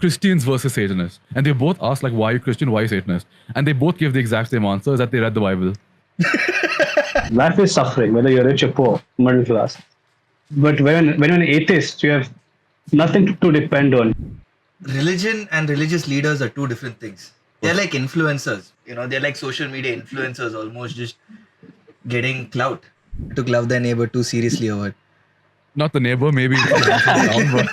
Christians versus Satanists, and they both asked like, "Why are you Christian? Why are you Satanist?" And they both gave the exact same answer: is that they read the Bible. Life is suffering, whether you're rich or poor, middle class. But when you're an atheist, you have nothing to depend on. Religion and religious leaders are two different things. They're like influencers. They're like social media influencers, almost just getting clout to love their neighbor too seriously or what. Not the neighbor, maybe down, but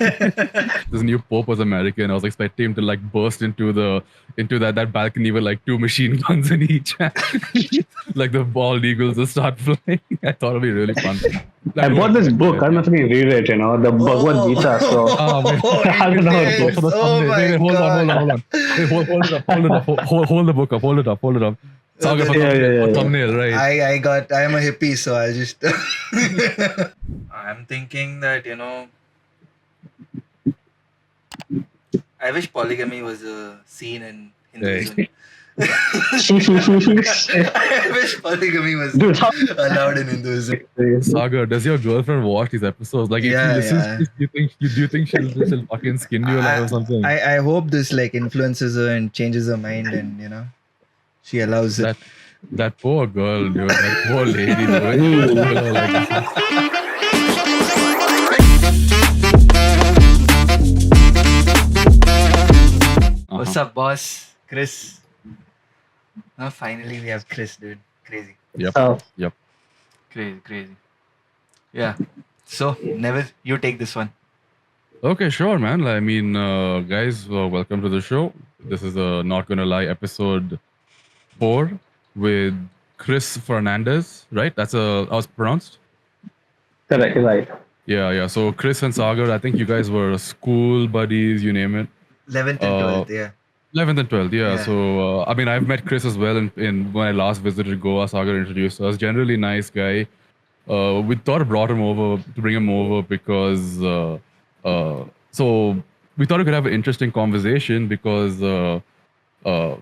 this new Pope was American. I was expecting him to like burst into that balcony with like 2 machine guns in each hand. Like the bald eagles will start flying. I thought it'd be really fun. I bought this book. I don't know if I can read it, the Bhagavad Gita. So I don't know. Hold the book up. Hold it up. Sagar for thumbnail, right? I am a hippie, so I'll just. I'm thinking that, I wish polygamy was a scene in Hinduism. I wish polygamy was allowed in Hinduism. Sagar, does your girlfriend watch these episodes? Like, if she listens, do you think she'll fucking skin you or something? I hope this like influences her and changes her mind, and she allows it. That poor girl, dude. That poor lady, dude. What's up, boss? Chris. Finally, we have Chris, dude. Crazy. Yep. Crazy. Yeah. So, Neville, you take this one. Okay, sure, man. I mean, guys, welcome to the show. This is a Not Gonna Lie episode 4 with Chris Fernandes, right? That's how it's pronounced? Correct, right. Yeah. So Chris and Sagar, I think you guys were school buddies, you name it. 11th and 12th, yeah. 11th and 12th, yeah. So, I mean, I've met Chris as well in when I last visited Goa. Sagar introduced us. Generally nice guy. We thought I brought him over to bring him over because, so we thought we could have an interesting conversation because,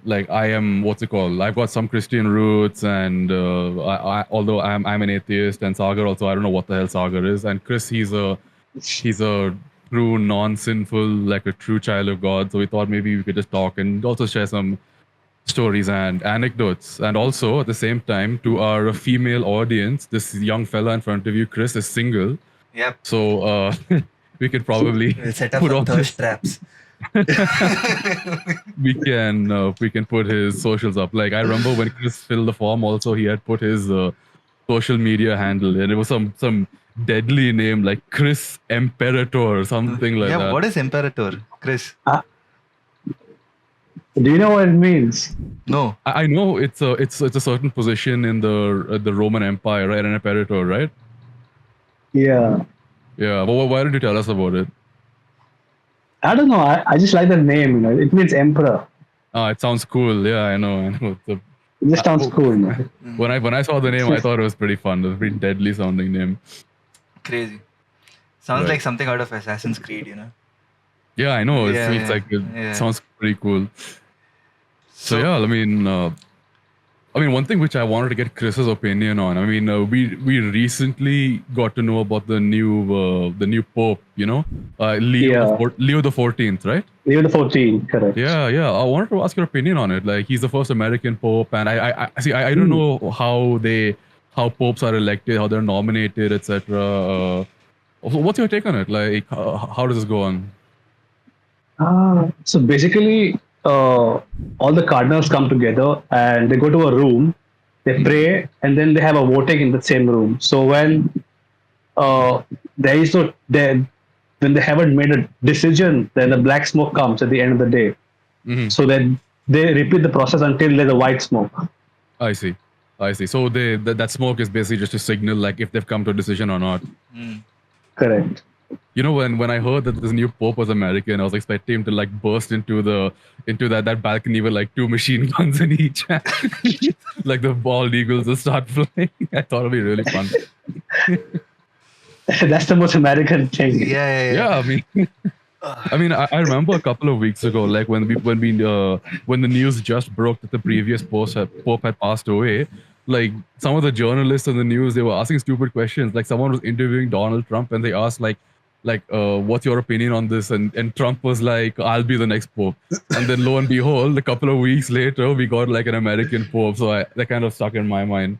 like I am, I've got some Christian roots, and although I'm an atheist, and Sagar also, I don't know what the hell Sagar is, and Chris, he's a true non-sinful, like a true child of God. So we thought maybe we could just talk and also share some stories and anecdotes. And also at the same time, to our female audience, this young fella in front of you, Chris, is single. Yep. So we could probably we'll set up some thirst traps. we can put his socials up. Like I remember when Chris filled the form, also he had put his social media handle, and it was some deadly name like Chris Imperator or something like that. Yeah, what is Imperator, Chris? Do you know what it means? No. I know it's a certain position in the Roman Empire, right? An Imperator, right? Yeah. Yeah. But why don't you tell us about it? I don't know. I just like the name. It means emperor. It sounds cool. Yeah, I know. It just sounds cool. When I saw the name, I thought it was pretty fun. It was a pretty deadly sounding name. Crazy. Sounds like something out of Assassin's Creed, Yeah, I know. It sounds pretty cool. So yeah, I mean, one thing which I wanted to get Chris's opinion on. I mean, we recently got to know about the new Pope. Leo the 14th, right? Leo the 14th, correct. Yeah. I wanted to ask your opinion on it. Like, he's the first American Pope, and I don't know how popes are elected, how they're nominated, etc. What's your take on it? Like, how does this go on? So basically, all the cardinals come together and they go to a room, they pray, and then they have a voting in the same room. So when when they haven't made a decision, then the black smoke comes at the end of the day. Mm-hmm. So then they repeat the process until there's a white smoke. I see. So that smoke is basically just a signal, like if they've come to a decision or not. Correct. When I heard that this new Pope was American, I was expecting him to like burst into that balcony with like 2 machine guns in each hand. Like the bald eagles will start flying. I thought it'd be really fun. That's the most American thing. Yeah. I mean, I remember a couple of weeks ago, like when the news just broke that the previous Pope had passed away. Like some of the journalists in the news, they were asking stupid questions. Like someone was interviewing Donald Trump, and they asked like, like, what's your opinion on this? And Trump was like, I'll be the next pope. And then lo and behold, a couple of weeks later, we got like an American pope. So that kind of stuck in my mind.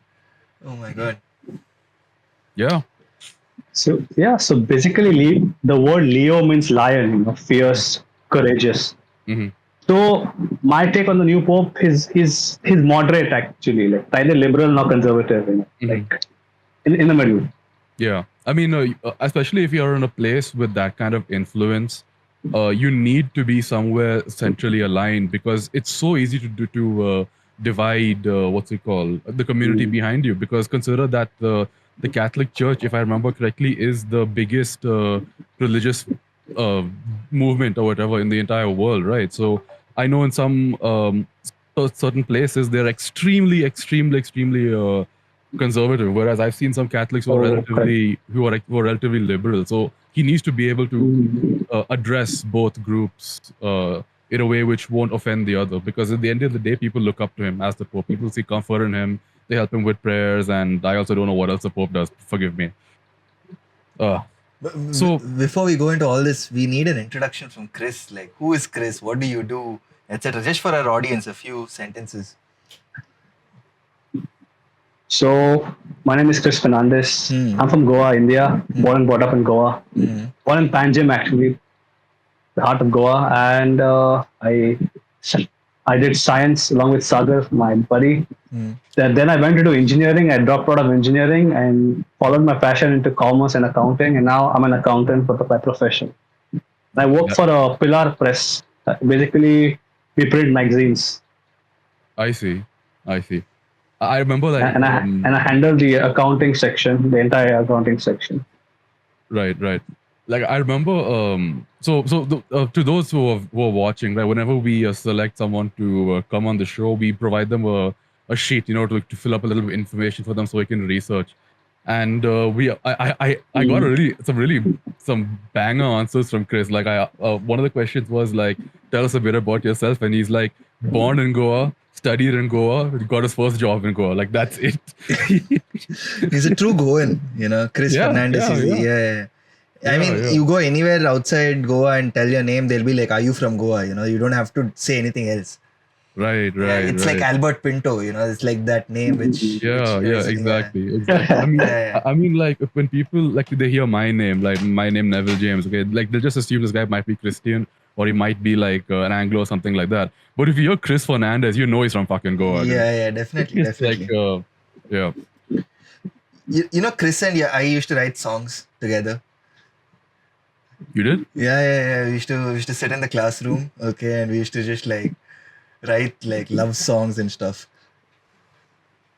Oh my god. Yeah. So yeah, so basically, the word Leo means lion, fierce, courageous. Hmm. So my take on the new pope is he's moderate actually, like neither liberal nor conservative, like in the middle. Yeah. I mean, especially if you're in a place with that kind of influence, you need to be somewhere centrally aligned because it's so easy to divide what's it called the community behind you. Because consider that the Catholic Church, if I remember correctly, is the biggest religious uh, movement or whatever in the entire world, right? So I know in some certain places they're extremely conservative, whereas I've seen some Catholics who are relatively liberal. So he needs to be able to address both groups in a way which won't offend the other. Because at the end of the day, people look up to him as the Pope. People see comfort in him. They help him with prayers, and I also don't know what else the Pope does. Forgive me. So Before we go into all this, we need an introduction from Chris. Like, who is Chris? What do you do? Etc. Just for our audience, a few sentences. So my name is Chris Fernandes. I'm from Goa, India. Born and brought up in Goa. Born in Panjim, actually, the heart of Goa, and I did science along with Sagar, my buddy. Then I went into engineering. I dropped out of engineering and followed my passion into commerce and accounting. And now I'm an accountant by profession. I work for a Pillar Press. Basically, we print magazines. I see. I remember that. And I handle the accounting section, the entire accounting section. Right. Like I remember. To those who are watching, right, whenever we select someone to come on the show, we provide them a sheet, to fill up a little bit of information for them so they can research. And I got some banger answers from Chris. Like one of the questions was like, tell us a bit about yourself, and he's like, born in Goa, studied in Goa, got his first job in Goa. Like that's it. He's a true Goan, Chris Fernandes. I mean, you go anywhere outside Goa and tell your name, they'll be like, are you from Goa? You don't have to say anything else. Right. It's like Albert Pinto, it's like that name which exactly. I mean, like when people like they hear my name, like my name Neville James, okay, like they'll just assume this guy might be Christian or he might be like an Anglo or something like that. But if you hear Chris Fernandes, he's from fucking Goa. Definitely. Like, Chris and I used to write songs together. You did? Yeah. We used to sit in the classroom, okay, and we used to just like write like love songs and stuff.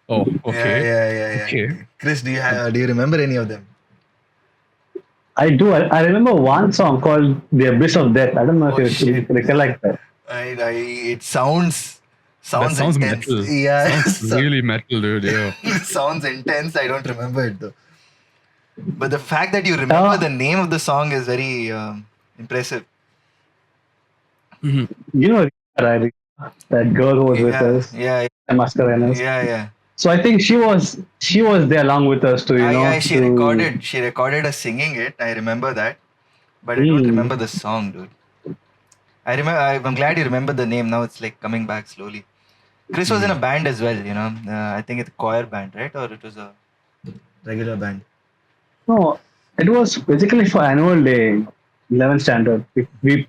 Oh, okay. Yeah. Okay. Chris, do you remember any of them? I do. I remember one song called "The Abyss of Death." I don't know if you recollect that. It sounds intense. Metal. Yeah, sounds really metal, dude. Yeah. Sounds intense. I don't remember it though. But the fact that you remember the name of the song is very impressive. That girl who was with us. Yeah. Mascarenas. Yeah. So I think she was there along with us too. She recorded us singing it. I remember that, but I don't remember the song, dude. I'm glad you remember the name. Now it's like coming back slowly. Chris was in a band as well. I think it's a choir band, right? Or it was a regular band. No, it was basically for annual day, 11th standard. We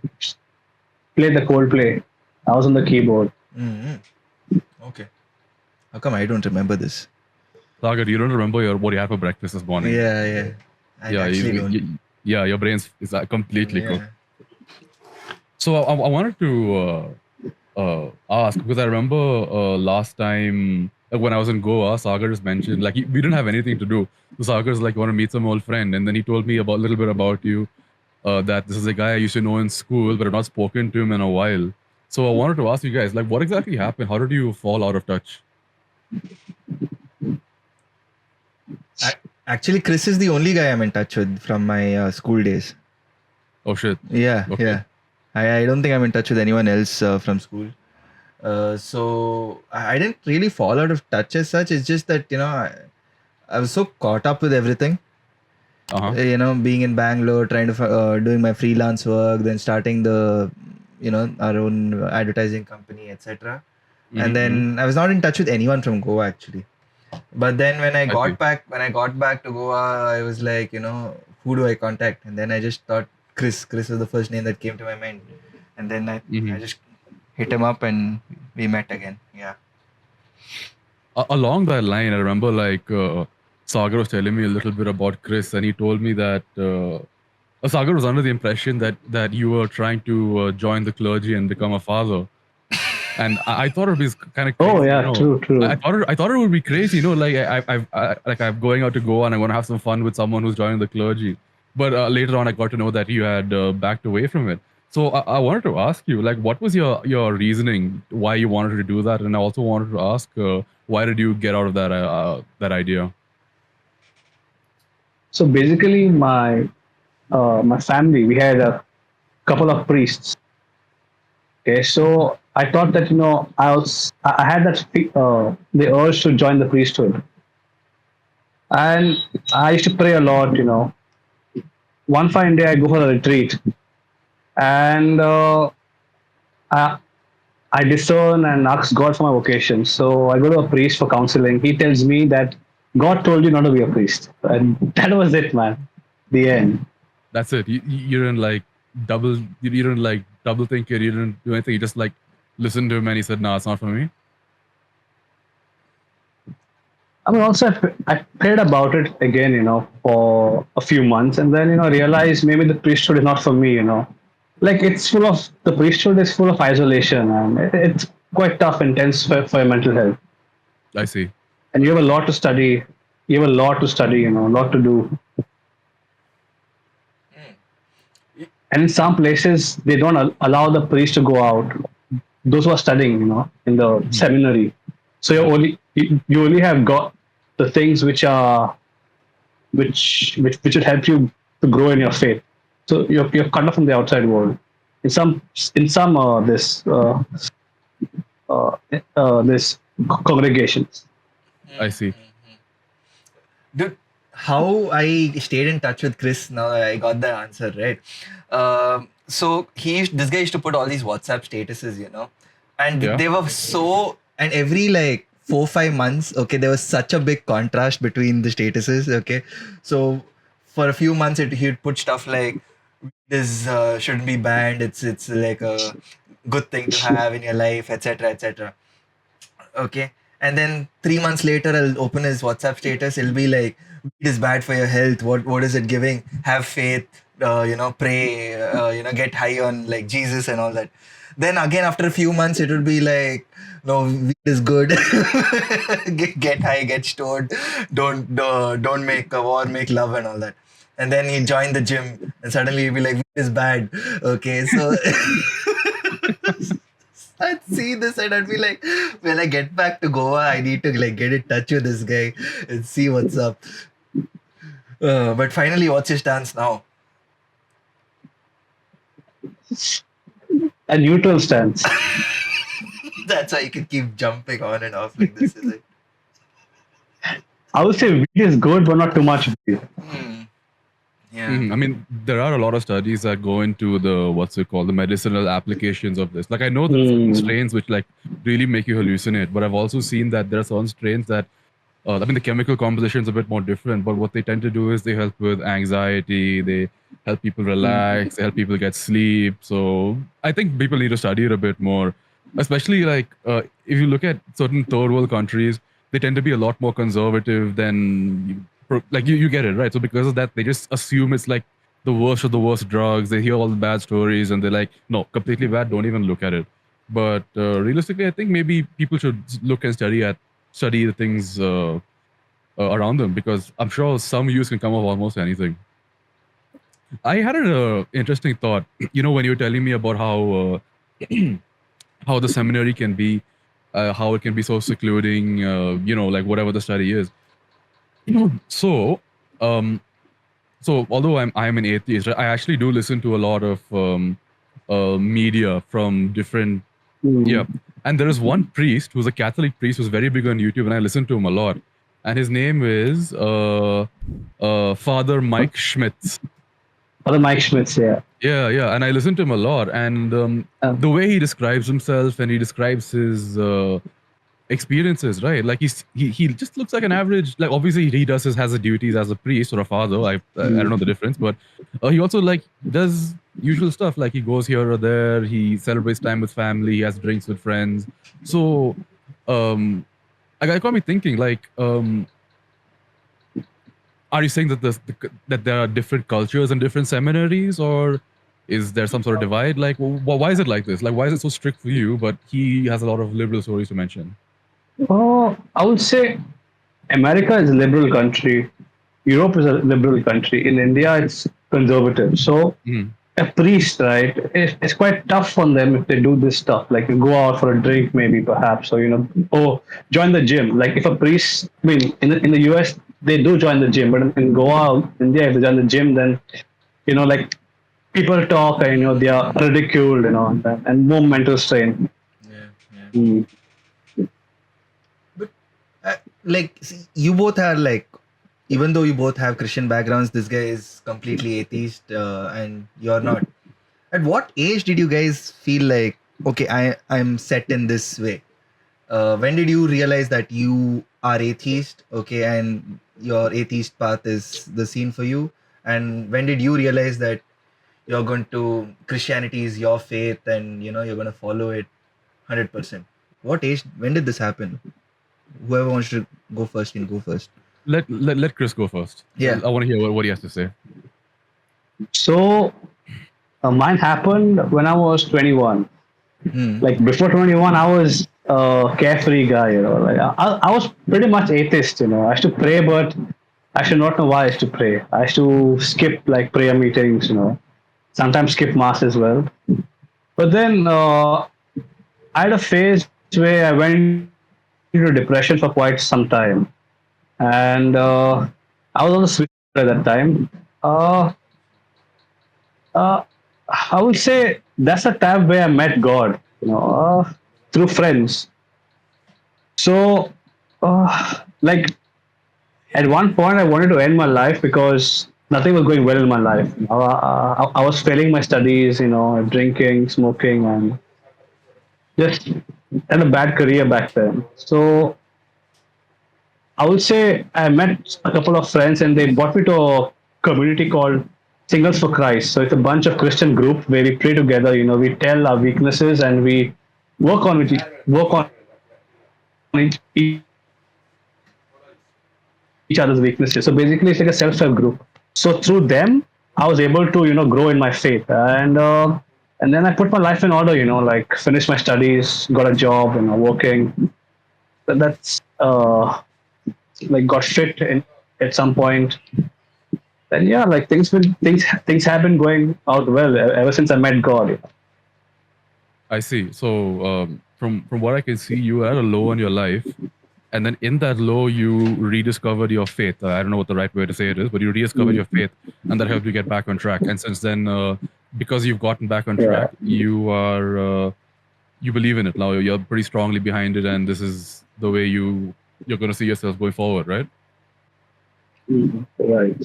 played the Coldplay. I was on the keyboard. Okay. How come I don't remember this? Sagar, you don't remember what you had for breakfast this morning? Yeah. I actually don't. Your brain is completely cooked. So I wanted to ask, because I remember last time when I was in Goa, Sagar just mentioned, like, we didn't have anything to do. So Sagar's like, want to meet some old friend. And then he told me a little bit about you, that this is a guy I used to know in school, but I've not spoken to him in a while. So I wanted to ask you guys, like, what exactly happened? How did you fall out of touch? Actually, Chris is the only guy I'm in touch with from my school days. Oh, shit. Yeah, okay. Yeah. I don't think I'm in touch with anyone else from school. So I didn't really fall out of touch as such. It's just that, I was so caught up with everything. being in Bangalore, trying to doing my freelance work, then starting the our own advertising company, etc. And then I was not in touch with anyone from Goa actually. But then when I got back to Goa, I was like, who do I contact? And then I just thought Chris was the first name that came to my mind. And then I just hit him up and we met again. Yeah. Along that line, I remember Sagar was telling me a little bit about Chris, and he told me that Sagar was under the impression that you were trying to join the clergy and become a father. And I thought it was kind of crazy. Oh yeah, true. I thought it would be crazy, I'm going out to Goa and I want to have some fun with someone who's joining the clergy. But later on, I got to know that you had backed away from it. So I wanted to ask you, what was your reasoning why you wanted to do that, and I also wanted to ask why did you get out of that idea? So basically, my family, we had a couple of priests. Okay, so I thought that I had the urge to join the priesthood, and I used to pray a lot. One fine day I go for a retreat, and I discern and ask God for my vocation. So I go to a priest for counseling. He tells me that God told you not to be a priest, and that was it, man. The end. That's it. You didn't double. You didn't double think it. You didn't do anything. You just listened to him, and he said, "No, it's not for me." I mean, also I prayed about it again, for a few months, and then realized maybe the priesthood is not for me. The priesthood is full of isolation, and it's quite tough, intense for your mental health. I see. And you have a lot to study. You have a lot to study, a lot to do. And in some places, they don't allow the priest to go out. Those who are studying, in the seminary. So you only have got the things which would help you to grow in your faith. So you're cut off from the outside world. In some this congregations. I see. Dude, how I stayed in touch with Chris, now I got the answer, right? So this guy used to put all these WhatsApp statuses, and they were and every 4-5 months, okay, there was such a big contrast between the statuses, okay. So for a few months, he'd put stuff like this shouldn't be banned. It's like a good thing to have in your life, etc., etc. Okay. And then 3 months later, I'll open his WhatsApp status. It'll be like, weed is bad for your health. What is it giving? Have faith, pray, get high on Jesus and all that. Then again, after a few months, it would be like, no, weed is good. get high, get stoned. Don't make a war, make love and all that. And then he joined the gym and suddenly he'd be like, weed is bad. Okay, so... I'd see this and I'd be like, when I get back to Goa, I need to get in touch with this guy and see what's up. But finally, what's your stance now? A neutral stance. That's why you can keep jumping on and off like this, is it? I would say weed is good, but not too much weed. Yeah. I mean, there are a lot of studies that go into the medicinal applications of this. I know there's certain strains which really make you hallucinate, but I've also seen that there are certain strains that, the chemical composition is a bit more different, but what they tend to do is they help with anxiety, they help people relax, they help people get sleep. So I think people need to study it a bit more, especially if you look at certain third world countries, they tend to be a lot more conservative than you get it, right? So because of that, they just assume it's the worst of the worst drugs. They hear all the bad stories and they're like, no, completely bad, don't even look at it. But realistically, I think maybe people should look and study the things around them, because I'm sure some use can come of almost anything. I had an interesting thought, when you were telling me about how how the seminary can be, how it can be so secluding, whatever the study is. So, so although I'm an atheist, I actually do listen to a lot of media from different and there is one priest who's a Catholic priest who's very big on YouTube, and I listen to him a lot. and his name is Father Mike Schmitz. Father Mike Schmitz, yeah. Yeah, and I listen to him a lot, and the way he describes himself and he describes his experiences, right? Like he just looks like an average. Like obviously he has his duties as a priest or a father. I don't know the difference, but he also like does usual stuff. Like he goes here or there. He celebrates time with family. He has drinks with friends. So, I got me thinking. Like, are you saying that that there are different cultures and different seminaries, or is there some sort of divide? Like, why is it like this? Like, why is it so strict for you, but he has a lot of liberal stories to mention? Oh, I would say America is a liberal country. Europe is a liberal country. In India, it's conservative. So a priest, right? It's quite tough on them if they do this stuff, like go out for a drink, maybe perhaps, or join the gym. Like if a priest, I mean, in the US, they do join the gym, but in Goa, India, if they join the gym, then like people talk and they are ridiculed, and more mental strain. Yeah. But like, see, you both are like, even though you both have Christian backgrounds, this guy is completely atheist, and you're not. At what age did you guys feel like, okay, I'm set in this way? When did you realize that you are atheist, okay, and your atheist path is the scene for you? And when did you realize that you're going to Christianity is your faith, and you're going to follow it 100%? What age? When did this happen? Whoever wants to go first can go first. Let Chris go first. Yeah. I want to hear what he has to say. So mine happened when I was 21. Like before 21, I was a carefree guy. Like I was pretty much atheist. I used to pray, but I should not know why I used to pray. I used to skip like prayer meetings. Sometimes skip mass as well. But then I had a phase where I went into depression for quite some time, and I was on the switch at that time. I would say that's a time where I met God, through friends. So, like at one point, I wanted to end my life because nothing was going well in my life. I was failing my studies, drinking, smoking, and just had a bad career back then. So I would say I met a couple of friends and they brought me to a community called Singles for Christ. So it's a bunch of Christian group where we pray together. We tell our weaknesses and we work on each other's weaknesses. So basically, it's like a self-help group. So through them, I was able to grow in my faith, and then I put my life in order. Like finish my studies, got a job, working. That's like got fit at some point. And yeah, like things have been going out well ever since I met God. I see. So from what I can see, you had a low in your life, and then in that low, you rediscovered your faith. I don't know what the right way to say it is, but you rediscovered your faith, and that helped you get back on track. And since then, because you've gotten back on track, you are you believe in it now. You're pretty strongly behind it, and this is the way you're going to see yourself going forward, right? Right.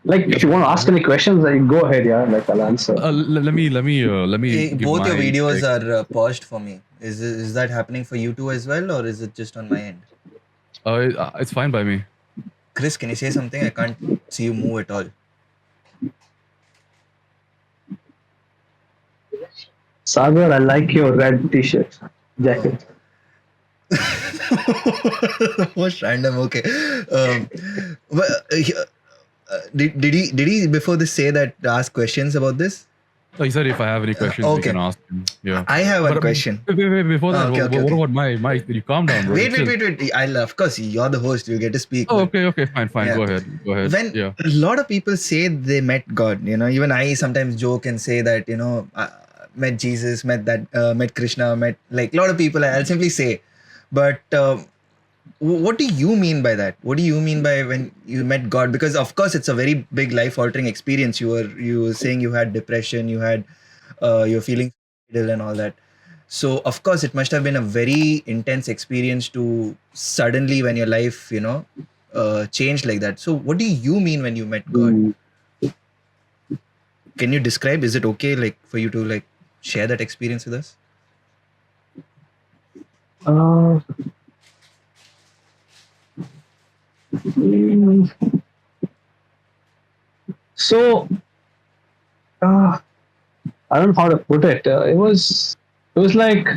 Like, if you want to ask any questions, go ahead. Yeah, like I'll answer. Let me. Both give your my videos take. are paused for me. Is that happening for you too as well, or is it just on my end? It's fine by me. Chris, can you say something? I can't see you move at all. Sagar, I like your red t-shirt jacket. Most random. Okay. Did he before this say that ask questions about this? He said if I have any questions, we can ask him. Yeah. I have one question. Wait, before that, Okay. what about my? You calm down, bro. Wait. Of course, you're the host. You'll get to speak. Oh, okay, fine. Yeah. Go ahead. When Yeah. a lot of people say they met God, even I sometimes joke and say that, met Jesus, met Krishna, met like a lot of people. I'll simply say, but what do you mean by that? What do you mean by when you met God? Because of course it's a very big life-altering experience. You were saying you had depression, you had you're feeling suicidal and all that. So of course it must have been a very intense experience to suddenly when your life, changed like that. So what do you mean when you met God? Can you describe? Is it okay like for you to like share that experience with us? Uh, so I don't know how to put it. It was like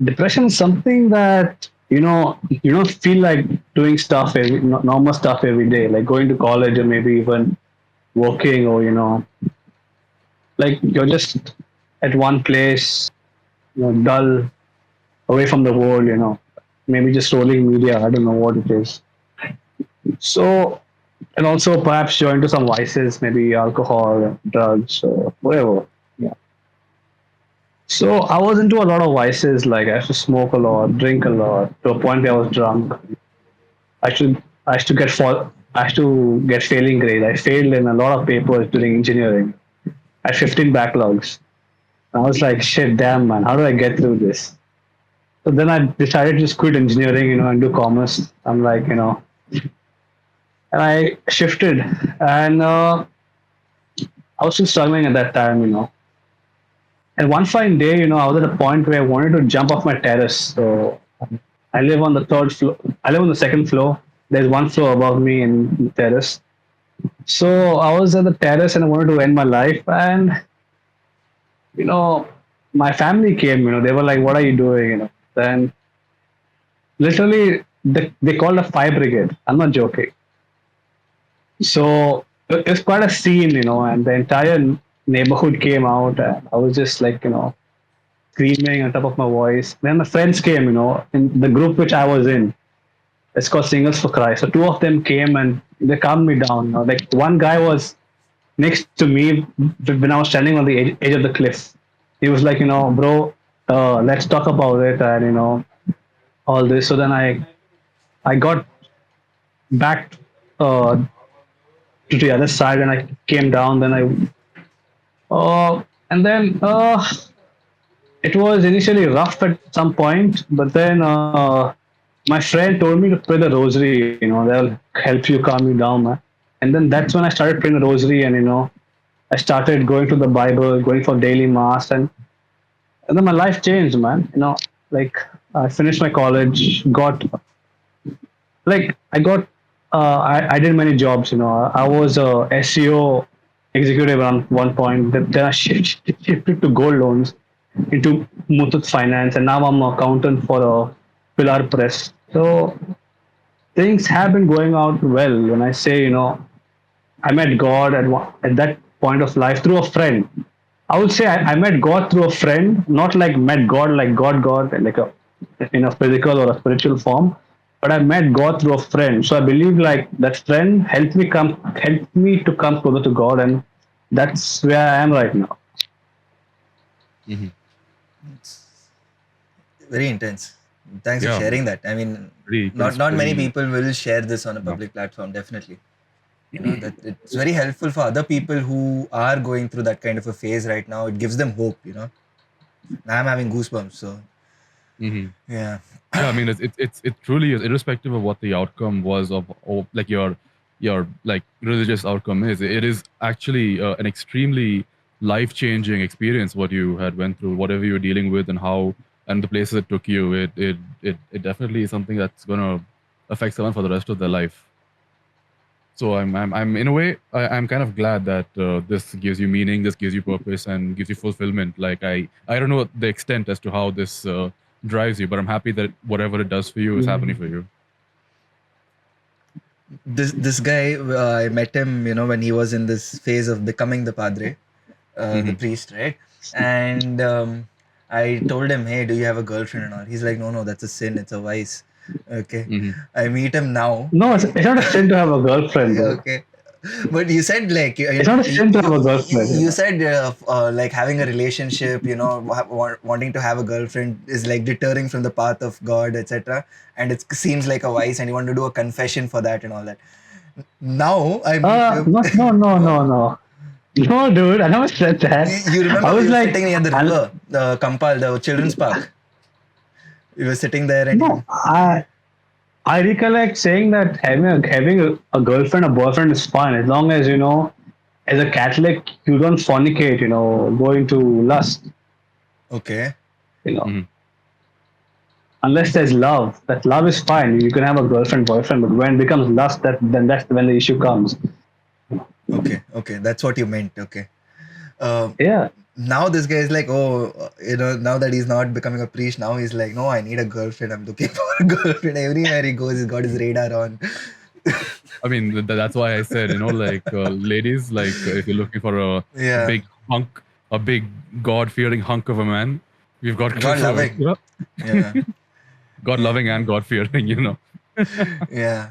depression is something that you don't feel like doing stuff normal stuff every day, like going to college or maybe even working, or like you're just at one place, dull, away from the world, maybe just rolling media. I don't know what it is. So, and also perhaps you're into some vices, maybe alcohol, drugs, or whatever. Yeah. So I was into a lot of vices, like I used to smoke a lot, drink a lot, to a point where I was drunk. I used to I used to get failing grades. I failed in a lot of papers during engineering. I had 15 backlogs. I was like, shit, damn man, how do I get through this? So then I decided to just quit engineering, and do commerce. I'm like, and I shifted, and I was still struggling at that time, And one fine day, I was at a point where I wanted to jump off my terrace. So I live on the third floor. I live on the second floor. There's one floor above me in the terrace. So I was at the terrace and I wanted to end my life. And, you know, my family came, they were like, what are you doing? Then literally they called a fire brigade. I'm not joking. So it's quite a scene, and the entire neighborhood came out. And I was just like, screaming on top of my voice. Then my friends came, in the group which I was in. It's called Singles for Christ. So two of them came and they calmed me down. Like one guy was next to me when I was standing on the edge of the cliff. He was like, bro, let's talk about it, and all this. So then I got back to the other side and I came down. Then and then it was initially rough at some point, but then my friend told me to pray the rosary. They'll help you, calm you down, man. And then that's when I started praying the rosary, and I started going to the Bible, going for daily mass, and then my life changed, man. Like I finished my college, got like I did many jobs. I was a SEO executive at one point. Then I shifted to gold loans, into Mutut Finance, and now I'm an accountant for a Pillar Press. So things have been going out well. When I say, I met God at that point of life through a friend. I would say I met God through a friend, not like met God like God, like in a physical or a spiritual form, but I met God through a friend. So I believe like that friend helped me to come closer to God, and that's where I am right now. Mm-hmm. It's very intense. Thanks for Yeah, sharing that. I mean, pretty not many pretty. people will share this on a No. public platform. Definitely, that it's very helpful for other people who are going through that kind of a phase right now. It gives them hope. I'm having goosebumps. So Mm-hmm. yeah. Yeah, I mean, it truly is, irrespective of what the outcome was of like your like religious outcome is. It is actually an extremely life changing experience what you had went through, whatever you're dealing with, and how and the places it took you. It definitely is something that's gonna affect someone for the rest of their life. So I'm in a way I'm kind of glad that this gives you meaning, this gives you purpose, and gives you fulfillment. Like I don't know the extent as to how this drives you, but I'm happy that whatever it does for you is happening for you. This guy, I met him, when he was in this phase of becoming the padre, the priest, right? And I told him, hey, do you have a girlfriend and all? He's like, no, that's a sin. It's a vice. Okay. I meet him now. No, it's not a sin to have a girlfriend, bro. Okay. But you said like It's not a sin to have a girlfriend. you said like having a relationship, wanting to have a girlfriend is like deterring from the path of God, etc. And it seems like a vice, and you want to do a confession for that and all that. Now I meet him. No. No, dude, I never said that. You remember I we was were like, sitting near the river, the Kampal, the children's park. We were sitting there and no, I recollect saying that having a girlfriend or boyfriend is fine as long as as a Catholic you don't fornicate, go into lust, okay. you know. Mhm. Unless there's love, that love is fine. You can have a girlfriend, boyfriend, but when it becomes lust, that's when the issue comes. Okay, that's what you meant. Okay. Um, Yeah. now this guy is like, oh, now that he's not becoming a priest, now he's like, no, I need a girlfriend. I'm looking for a girlfriend. Everywhere he goes, he's got his radar on. I mean, that's why I said, like ladies, like if you're looking for a Yeah, big hunk, a big God-fearing hunk of a man, we've got God Chris over loving. here. Yeah, yeah, God-loving and God-fearing. yeah.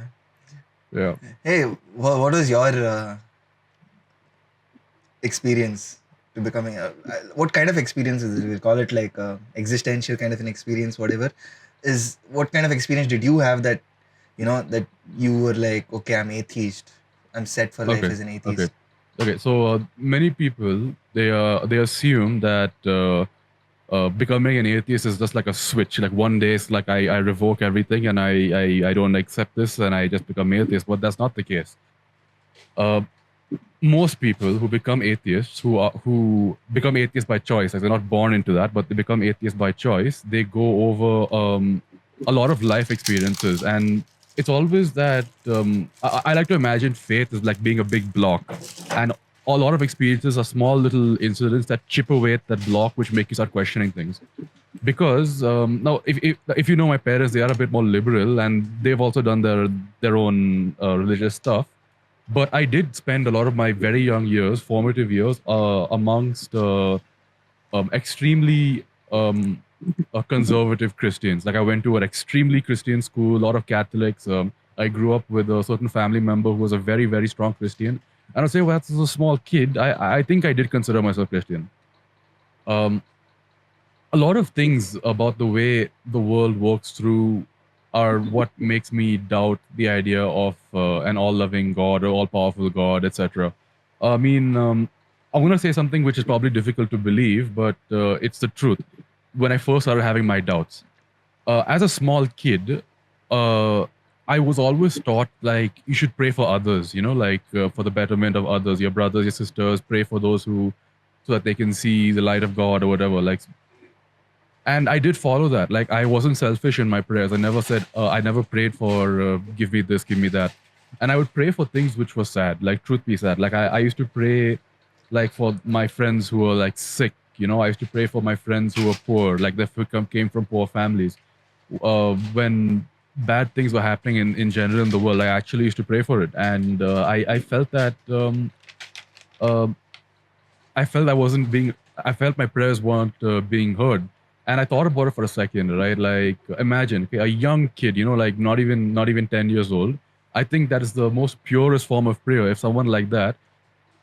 Yeah. Hey, what was your experience to becoming what kind of experience is it? We'll call it like existential kind of an experience, whatever. Is what kind of experience did you have that that you were like, okay, I'm atheist. I'm set for life Okay. as an Okay. atheist. Okay. So many people they assume that becoming an atheist is just like a switch. Like one day it's like I revoke everything and I don't accept this and I just become atheist. But that's not the case. Uh, most people who become atheists, who become atheists by choice, like they're not born into that, but they become atheists by choice. They go over a lot of life experiences, and it's always that I like to imagine faith is like being a big block, and a lot of experiences are small little incidents that chip away at that block, which make you start questioning things. Because now, if you know my parents, they are a bit more liberal, and they've also done their own religious stuff, but I did spend a lot of my very young years, formative years, amongst extremely conservative Christians. Like I went to an extremely Christian school, a lot of Catholics. I grew up with a certain family member who was a very, very strong Christian. And I'd say, well, as a small kid, I think I did consider myself Christian. Um, a lot of things about the way the world works through are what makes me doubt the idea of an all-loving God or all-powerful God, etc. I mean, I'm gonna say something which is probably difficult to believe, but it's the truth. When I first started having my doubts, as a small kid, uh, I was always taught like you should pray for others, like for the betterment of others, your brothers, your sisters, pray for those who, so that they can see the light of God or whatever. Like, and I did follow that. Like I wasn't selfish in my prayers. I never prayed for give me this, give me that. And I would pray for things which were sad, like truth be sad. Like I used to pray like for my friends who were like sick. I used to pray for my friends who were poor, like they came from poor families. When bad things were happening in general in the world, I actually used to pray for it. And I felt that um I felt I felt my prayers weren't being heard. And I thought about it for a second, right? Like, imagine okay, a young kid, like not even 10 years old. I think that is the most purest form of prayer. If someone like that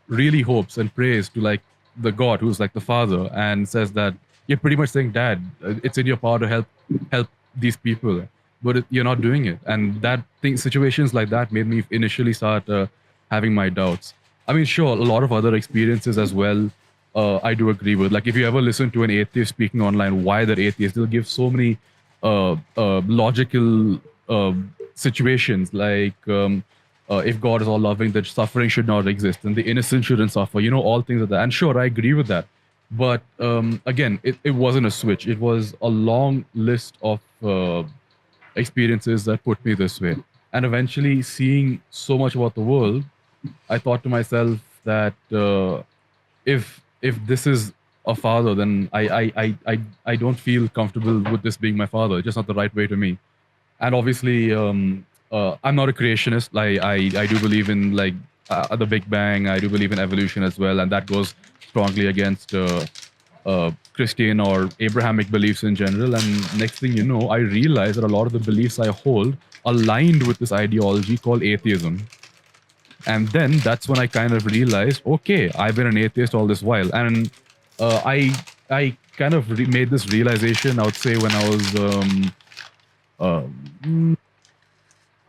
really hopes and prays to like the God who's like the father and says that you're pretty much saying, Dad, it's in your power to help these people, but you're not doing it. And that thing, situations like that made me initially start having my doubts. I mean, sure, a lot of other experiences as well. I do agree with. Like, if you ever listen to an atheist speaking online, why they're atheist, they'll give so many logical situations like. If God is all loving, that suffering should not exist and the innocent shouldn't suffer, all things like that. And sure, I agree with that. But again, it wasn't a switch. It was a long list of experiences that put me this way. And eventually, seeing so much about the world, I thought to myself that if this is a father, then I don't feel comfortable with this being my father. It's just not the right way to me. And obviously I'm not a creationist. I do believe in like the Big Bang. I do believe in evolution as well, and that goes strongly against Christian or Abrahamic beliefs in general. And next thing you know, I realize that a lot of the beliefs I hold aligned with this ideology called atheism. And then that's when I kind of realized, okay, I've been an atheist all this while. And I kind of made this realization, I would say, when I was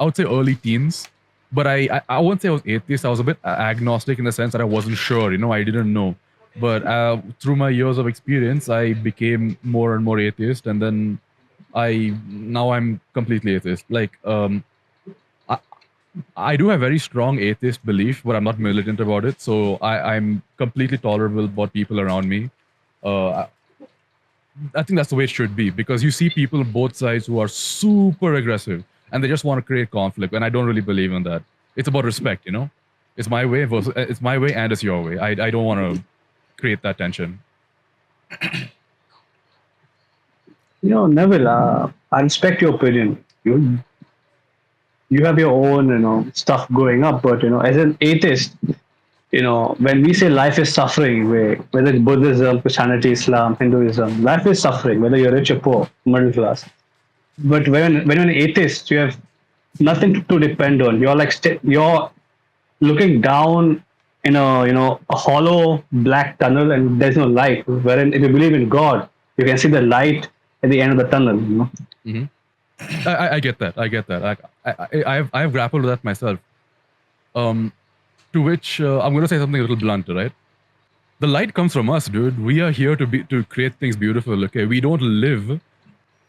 I would say early teens. but I won't say I was atheist. I was a bit agnostic in the sense that I wasn't sure. I didn't know. But through my years of experience, I became more and more atheist, and then now I'm completely atheist. Like I do have very strong atheist belief, but I'm not militant about it. So I'm completely tolerable about people around me. I think that's the way it should be, because you see people on both sides who are super aggressive and they just want to create conflict, and I don't really believe in that. It's about respect, It's my way versus it's my way and it's your way. I don't want to create that tension. Neville, I respect your opinion. You have your own, stuff going up, but as an atheist, when we say life is suffering, whether it's Buddhism, Christianity, Islam, Hinduism, life is suffering, whether you're rich or poor, middle class. But when you're an atheist, you have nothing to depend on. You're like you're looking down in a hollow black tunnel, and there's no light. Wherein if you believe in God, you can see the light at the end of the tunnel. Mm-hmm. I get that. I've grappled with that myself. To which I'm going to say something a little blunt, right? The light comes from us, dude. We are here to create things beautiful. Okay, we don't live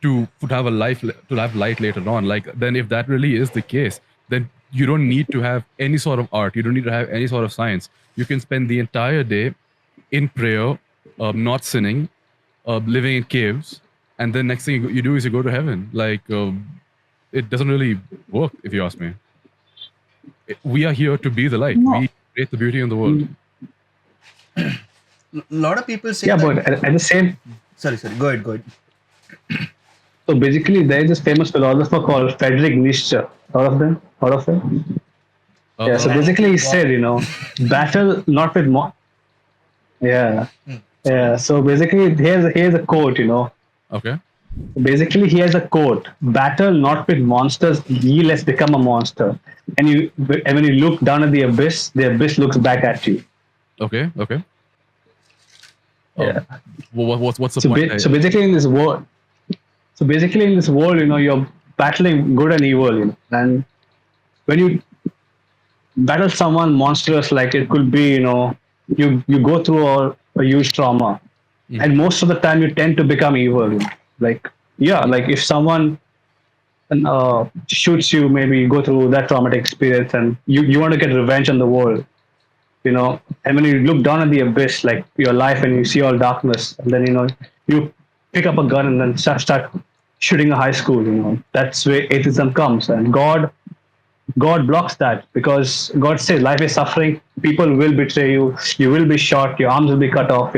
to have light later on. Like, then if that really is the case, then you don't need to have any sort of art. You don't need to have any sort of science. You can spend the entire day in prayer, not sinning, living in caves, and then next thing you do is you go to heaven. Like, it doesn't really work, if you ask me. We are here to be the light. No. We create the beauty in the world. A lot of people say Yeah, that. but at the same. Sorry. Go ahead. So basically, there is this famous philosopher called Friedrich Nietzsche. Heard of him? Yeah. So basically, he said, battle not with Yeah. Yeah. So basically, here's a quote. Okay. Basically, he has a quote: "Battle not with monsters, ye less become a monster." And when you look down at the abyss looks back at you. Okay. Yeah. What's the point? So basically, in this world, you're battling good and evil, and when you battle someone monstrous, like it could be, you go through a huge trauma, and most of the time you tend to become evil. Like if someone shoots you, maybe you go through that traumatic experience, and you want to get revenge on the world, and when you look down at the abyss, like your life, and you see all darkness, and then you pick up a gun and then start shooting a high school. That's where atheism comes, and God blocks that, because God says life is suffering. People will betray you. You will be shot. Your arms will be cut off.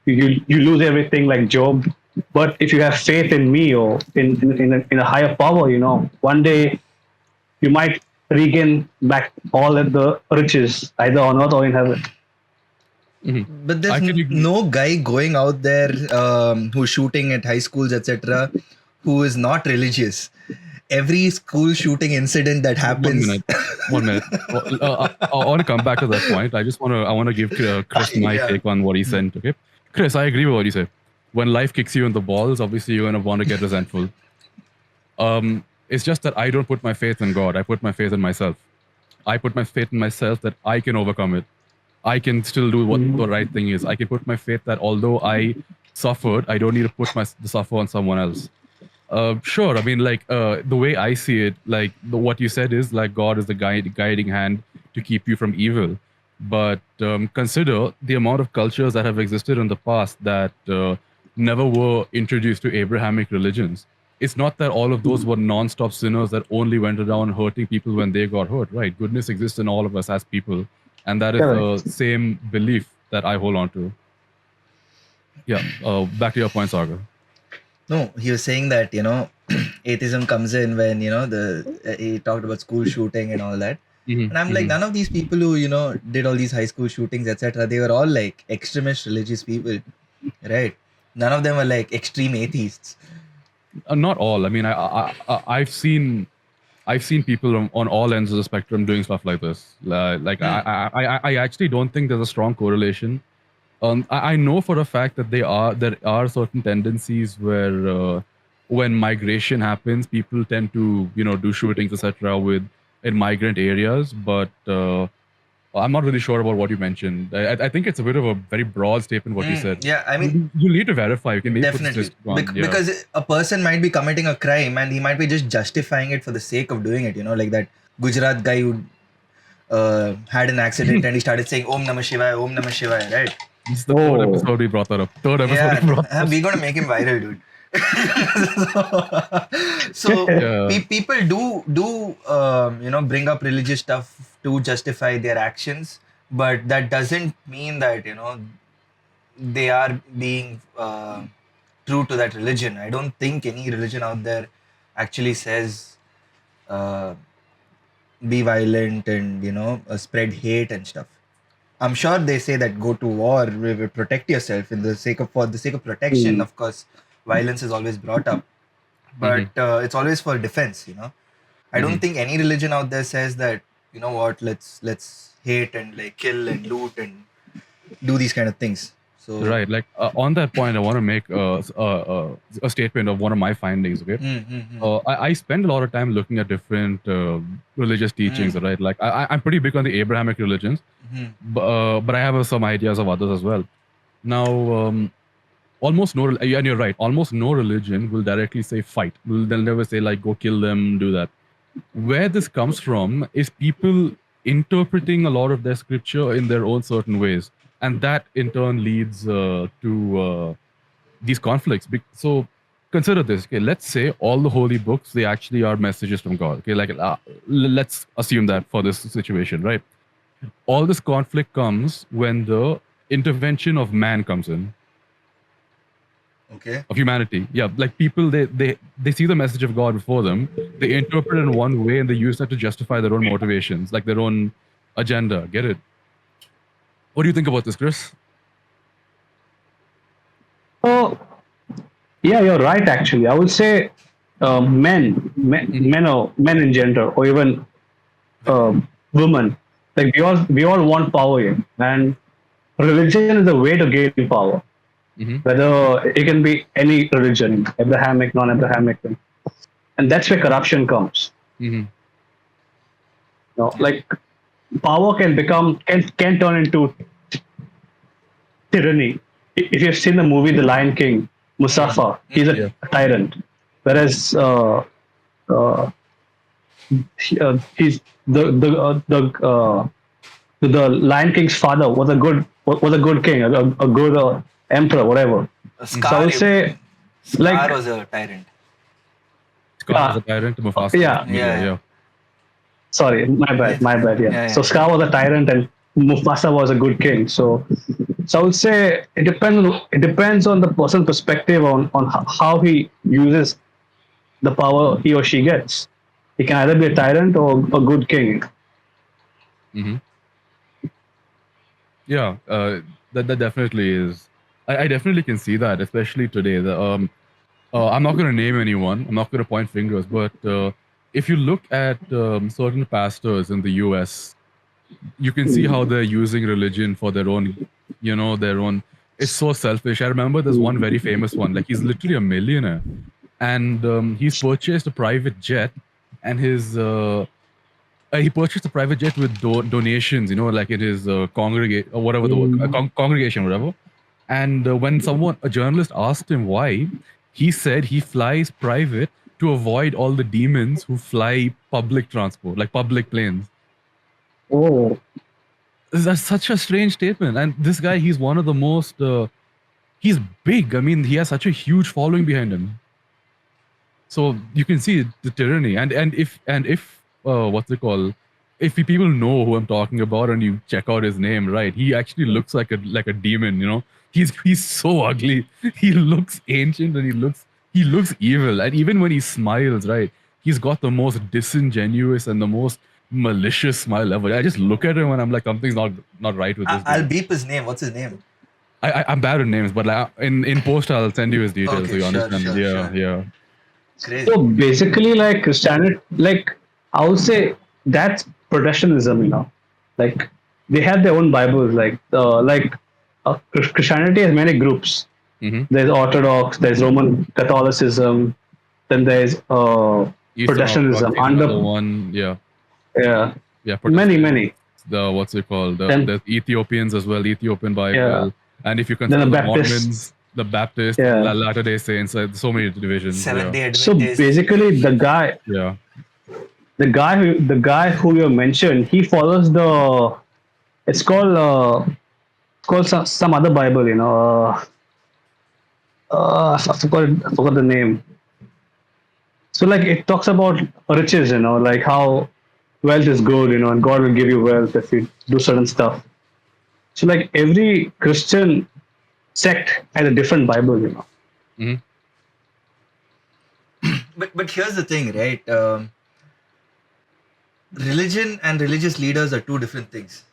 You lose everything, like Job. But if you have faith in me, or in a higher power, one day you might regain back all of the riches, either on earth or in heaven. Mm-hmm. But there's no guy going out there who's shooting at high schools, etc., who is not religious. Every school shooting incident that happens. 1 minute. I want to come back to that point. I want to give Chris my take on what he said. Okay, Chris, I agree with what you said. When life kicks you in the balls, obviously you're gonna want to get resentful. It's just that I don't put my faith in God. I put my faith in myself. I put my faith in myself that I can overcome it. I can still do what the right thing is. I can put my faith that although I suffered, I don't need to put the suffer on someone else. Sure. I mean, like the way I see it, like what you said is like God is the guiding hand to keep you from evil. But consider the amount of cultures that have existed in the past that never were introduced to Abrahamic religions. It's not that all of those were non-stop sinners that only went around hurting people when they got hurt, right? Goodness exists in all of us as people. And that is the same belief that I hold on to. Yeah, back to your point, Sagar. No, he was saying that, atheism comes in when, he talked about school shooting and all that. Mm-hmm. And I'm like, none of these people who, did all these high school shootings, etc., they were all like extremist religious people, right? None of them were like extreme atheists. Not all. I mean, I've seen people on all ends of the spectrum doing stuff like this. I actually don't think there's a strong correlation. I know for a fact that there are certain tendencies where when migration happens, people tend to do shootings, etc., with in migrant areas, but I'm not really sure about what you mentioned. I think it's a bit of a very broad statement what you said. Yeah, I mean, You need to verify. You can maybe definitely. put this on. Because a person might be committing a crime and he might be just justifying it for the sake of doing it, like that Gujarat guy who had an accident and he started saying Om Namah Shivaya, Om Namah Shivaya, right? This is the third episode we brought that up. Third episode we brought We're gonna make him viral, dude. so people do bring up religious stuff to justify their actions, but that doesn't mean that they are being true to that religion. I don't think any religion out there actually says be violent and spread hate and stuff. I'm sure they say that go to war, protect yourself for the sake of protection. Of course, violence is always brought up, but it's always for defense. I don't think any religion out there says that let's hate and like kill and loot and do these kind of things. So right, like on that point, I want to make a statement of one of my findings. Okay, I spend a lot of time looking at different religious teachings. Right, like I'm pretty big on the Abrahamic religions, but I have some ideas of others as well. Now, almost no, and you're right. Almost no religion will directly say fight. They'll never say like go kill them, do that. Where this comes from is people interpreting a lot of their scripture in their own certain ways. And that in turn leads to these conflicts. So consider this. Okay, let's say all the holy books, they actually are messages from God. Okay, like let's assume that for this situation, right? All this conflict comes when the intervention of man comes in. Okay. Of humanity. Yeah, like people, they see the message of God before them. They interpret it in one way and they use that to justify their own motivations, like their own agenda. Get it? What do you think about this, Chris? Oh, yeah, you're right. Actually, I would say men in general, or even women, like we all want power here, and religion is a way to gain power. Whether it can be any religion, Abrahamic, non-Abrahamic, and that's where corruption comes. Like power can turn into tyranny. If you've seen the movie The Lion King, Mustafa, he's a tyrant, whereas he's the Lion King's father was a good king, a good emperor, whatever. Sagar, so I would say, Sagar was a tyrant. Sagar was a tyrant. Mufasa. Yeah. Sorry, my bad. Yeah. So Scar was a tyrant and Mufasa was a good king. So I would say it depends on the person's perspective on how he uses the power he or she gets. He can either be a tyrant or a good king. Yeah, that definitely is. I definitely can see that, especially today. I'm not going to name anyone. I'm not going to point fingers, but if you look at certain pastors in the US, you can see how they're using religion for their own, it's so selfish. I remember there's one very famous one, like he's literally a millionaire and he's purchased a private jet and he purchased a private jet with donations, like in his congregation or whatever congregation, whatever. And when a journalist asked him why, he said he flies private to avoid all the demons who fly public transport, like public planes. Oh, That's such a strange statement. And this guy, he's one of the most, he's big. I mean, he has such a huge following behind him. So you can see the tyranny. And if what's it called? If people know who I'm talking about and you check out his name, right, he actually looks like a demon, He's so ugly. He looks ancient and he looks evil. And even when he smiles, right, he's got the most disingenuous and the most malicious smile ever. I just look at him and I'm like, something's not right with this guy. I'll beep his name. What's his name? I'm bad with names, but like in post I'll send you his details Okay, so you understand. sure. Yeah. Crazy. so basically, like Christianity, like I would say that's Protestantism. Like they have their own Bibles. Christianity has many groups. There's Orthodox, there's Roman Catholicism, then there's Eastern Protestantism. Orthodox is another one. Yeah. Yeah. Yeah, Many. the what's it called? Then There's Ethiopians as well, Ethiopian Bible, yeah. and if you Then consider the the Baptists. Mormons, the Baptists, Yeah. Latter Day Saints, so many divisions. Seventh Yeah, Day So Adventist. basically, yeah, the guy who you mentioned, he follows the. It's called some other Bible, you know. I forgot the name. So like it talks about riches, you know, like how wealth is good, you know, and God will give you wealth if you do certain stuff. So like every Christian sect has a different Bible, you know. hmm But here's the thing, right? Religion and religious leaders are two different things.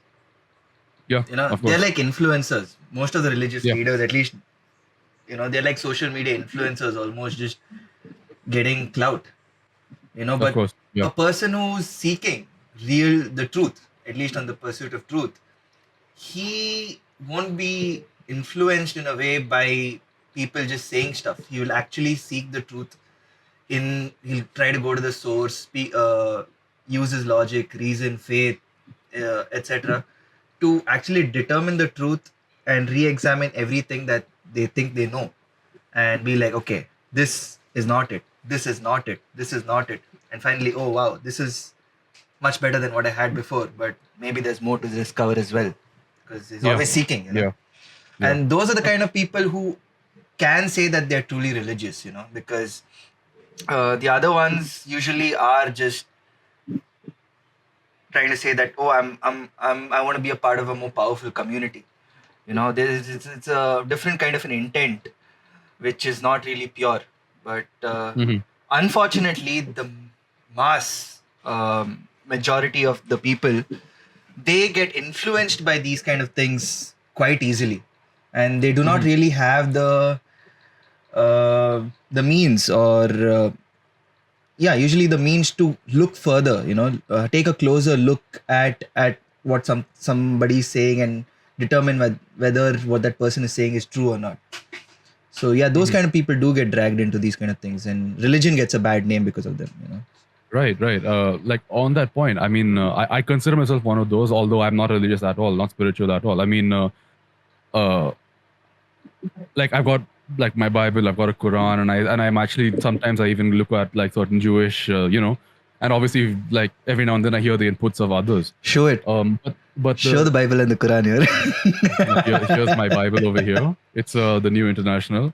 yeah, You know, of they're course, like influencers. Most of the religious yeah, leaders, at least, you know, they're like social media influencers, almost just getting clout. You know, of but course, yeah, a person who's seeking the truth, at least on the pursuit of truth, he won't be influenced in a way by people just saying stuff. He will actually seek the truth. He'll try to go to the source, use his logic, reason, faith, etc., to actually determine the truth and re-examine everything that they think they know, and be like, okay, this is not it. This is not it. This is not it. And finally, oh wow, this is much better than what I had before. But maybe there's more to discover as well, because he's yeah, always seeking, you know. yeah, yeah, And those are the kind of people who can say that they're truly religious, you know, because the other ones usually are just trying to say that, oh, I want to be a part of a more powerful community. You know, it's a different kind of an intent, which is not really pure. But hmm unfortunately, the mass majority of the people, they get influenced by these kind of things quite easily, and they do not hmm really have the means, or yeah, usually the means to look further, you know, take a closer look at what somebody's saying, and determine whether what that person is saying is true or not. So yeah, those hmm kind of people do get dragged into these kind of things, and religion gets a bad name because of them, you know. Right, right. Like on that point, I mean, I consider myself one of those, although I'm not religious at all, not spiritual at all. I mean, uh, like I've got like my Bible, I've got a Quran, and I'm actually sometimes I even look at like certain Jewish, and obviously like every now and then I hear the inputs of others. Show it. But Show the Bible and the Quran here. here's my Bible over here. It's the New International,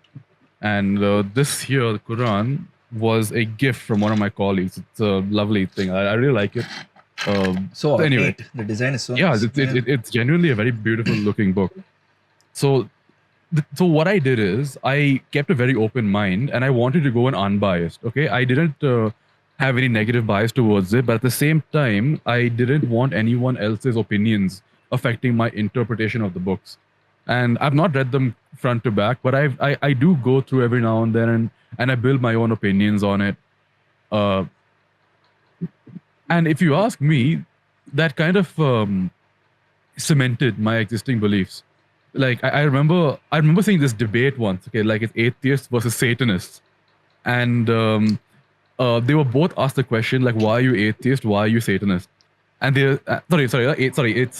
and this here, the Quran, was a gift from one of my colleagues. It's a lovely thing. I really like it. So anyway, ornate. The design is so yeah, nice. it's genuinely a very beautiful looking book. So so what I did is I kept a very open mind and I wanted to go in unbiased. Okay, I didn't have any negative bias towards it, but at the same time, I didn't want anyone else's opinions affecting my interpretation of the books. And I've not read them front to back, but I do go through every now and then, and I build my own opinions on it. Uh, and if you ask me, that kind of cemented my existing beliefs. Like I remember seeing this debate once. Okay, like it's atheists versus Satanists, and they were both asked the question like, "Why are you atheist? Why are you Satanist?" And they it's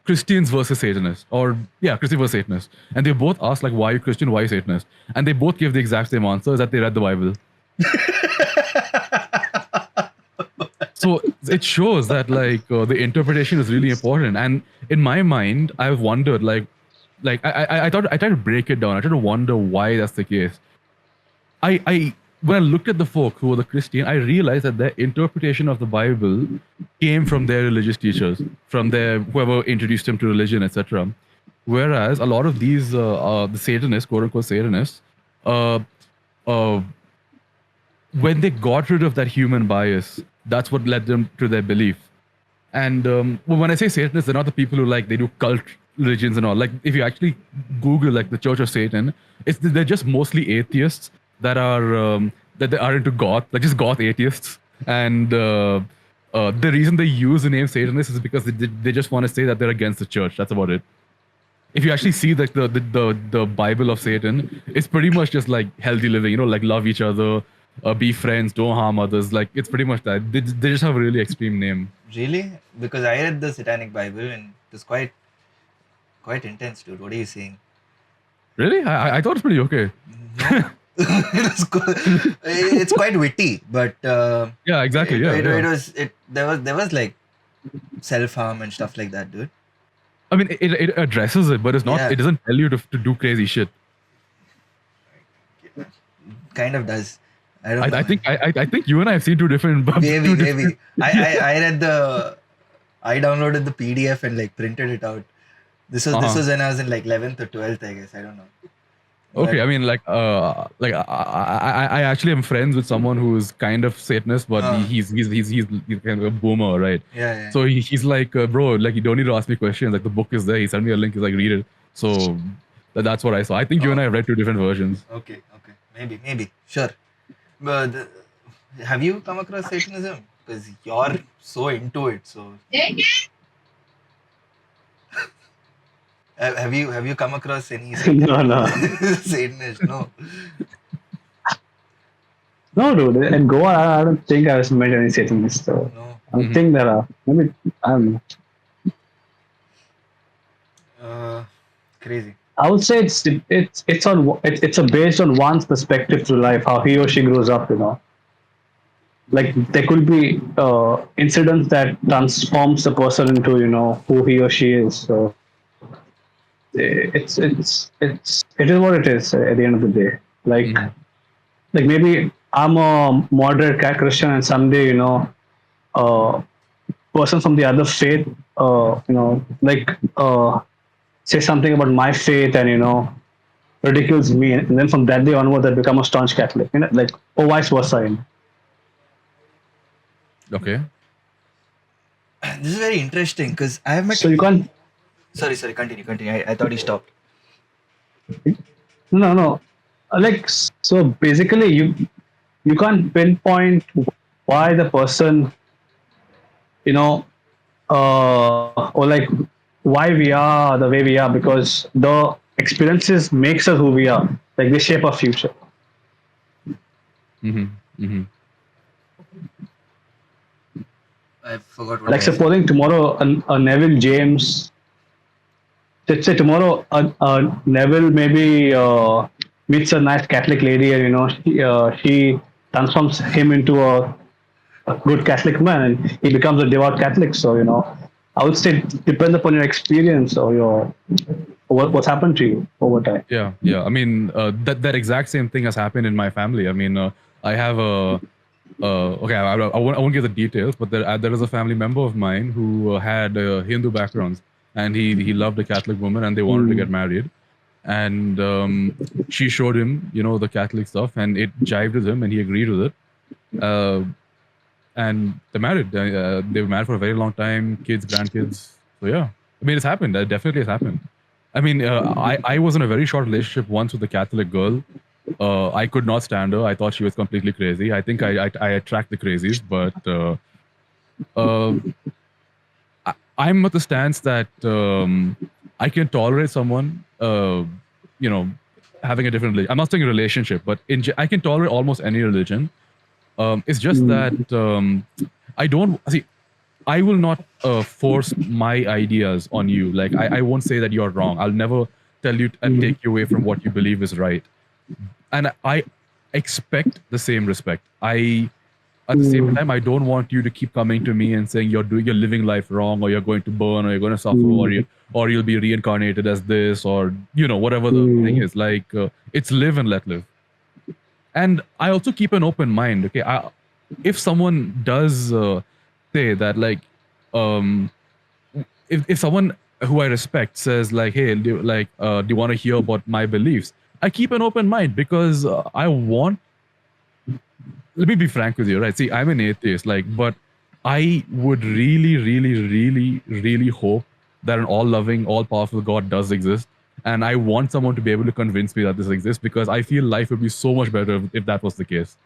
Christians versus Satanists, or yeah, Christian versus Satanist, and they both asked like, "Why are you Christian? Why are you Satanist?" And they both gave the exact same answer: is that they read the Bible. So it shows that like the interpretation is really important. And in my mind, I've wondered like I thought I tried to break it down. I tried to wonder why that's the case. I when I looked at the folk who were the Christian, I realized that their interpretation of the Bible came from their religious teachers, from their whoever introduced them to religion, etc. Whereas a lot of these the Satanists, quote unquote Satanists, uh, uh, when they got rid of that human bias, that's what led them to their belief. And when I say Satanists, they're not the people who like they do cult religions and all. Like if you actually Google like the Church of Satan, they're just mostly atheists that are that they are into goth, like just goth atheists. And the reason they use the name Satanist is because they just want to say that they're against the church. That's about it. If you actually see the Bible of Satan, it's pretty much just like healthy living, like love each other, be friends, don't harm others. Like it's pretty much that. They just have a really extreme name. Really? Because I read the Satanic Bible and it was quite intense, dude. What are you saying? Really? I thought it's pretty okay. No. It's quite witty, but Yeah, exactly. there was like self-harm and stuff like that, dude. I mean, it addresses it, but it's not. Yeah. It doesn't tell you to do crazy shit. Kind of does. I don't know. I think you and I have seen two different. Maybe. I read I downloaded the PDF and like printed it out. This was when I was in like 11th or 12th, I guess. I don't know. Okay, I mean, I actually am friends with someone who is kind of Satanist, but he's kind of a boomer, right? Yeah. So he's like, bro, like you don't need to ask me questions. Like the book is there. He sent me a link. He's like, read it. So that's what I saw. I think you and I have read two different versions. Okay. Maybe. Sure. But have you come across Satanism? Because you're so into it. So have you come across any No. Satanist? No. No, dude. In Goa, I don't think I was met any Satanists. So No. I think there are. Maybe I don't know. Crazy. I would say it's based on one's perspective to life, how he or she grows up. Like there could be incidents that transforms the person into who he or she is. So it is what it is at the end of the day. Like maybe I'm a moderate Christian, and someday person from the other faith say something about my faith and ridicules me, and then from that day onward I become a staunch Catholic, or vice versa. Okay. This is very interesting because I have met. So you can't. Sorry. Continue. I thought you stopped. No. So basically, you can't pinpoint why the person, or like why we are the way we are, because the experiences makes us who we are. Like they shape our future. I forgot what. Like supposing tomorrow a Neville James. Let's say tomorrow a Neville maybe meets a nice Catholic lady, and she transforms him into a good Catholic man, and he becomes a devout Catholic. So I would say it depends upon your experience or what's happened to you over time. Yeah. I mean, that exact same thing has happened in my family. I mean, I have a okay. I won't give the details, but there is a family member of mine who had a Hindu background, and he loved a Catholic woman, and they wanted to get married, and she showed him, the Catholic stuff, and it jived with him, and he agreed with it. And they married. They were married for a very long time, kids, grandkids. So yeah, I mean, it's happened. It definitely has happened. I mean, I was in a very short relationship once with a Catholic girl. I could not stand her. I thought she was completely crazy. I think I attract the crazies, but I'm at the stance that I can tolerate someone, having a different religion. I'm not saying a relationship, but I can tolerate almost any religion. It's just that I don't see. I will not force my ideas on you. Like I won't say that you're wrong. I'll never tell you and take you away from what you believe is right. And I expect the same respect. At the same time, I don't want you to keep coming to me and saying you're living life wrong, or you're going to burn, or you're going to suffer, or you'll be reincarnated as this, or whatever the thing is. Like it's live and let live. And I also keep an open mind. Okay, if someone does say that, like, if someone who I respect says like, hey, do you want to hear about my beliefs? I keep an open mind because I want. Let me be frank with you, right? See, I'm an atheist, but I would really, really, really, really hope that an all-loving, all-powerful God does exist. And I want someone to be able to convince me that this exists, because I feel life would be so much better if that was the case.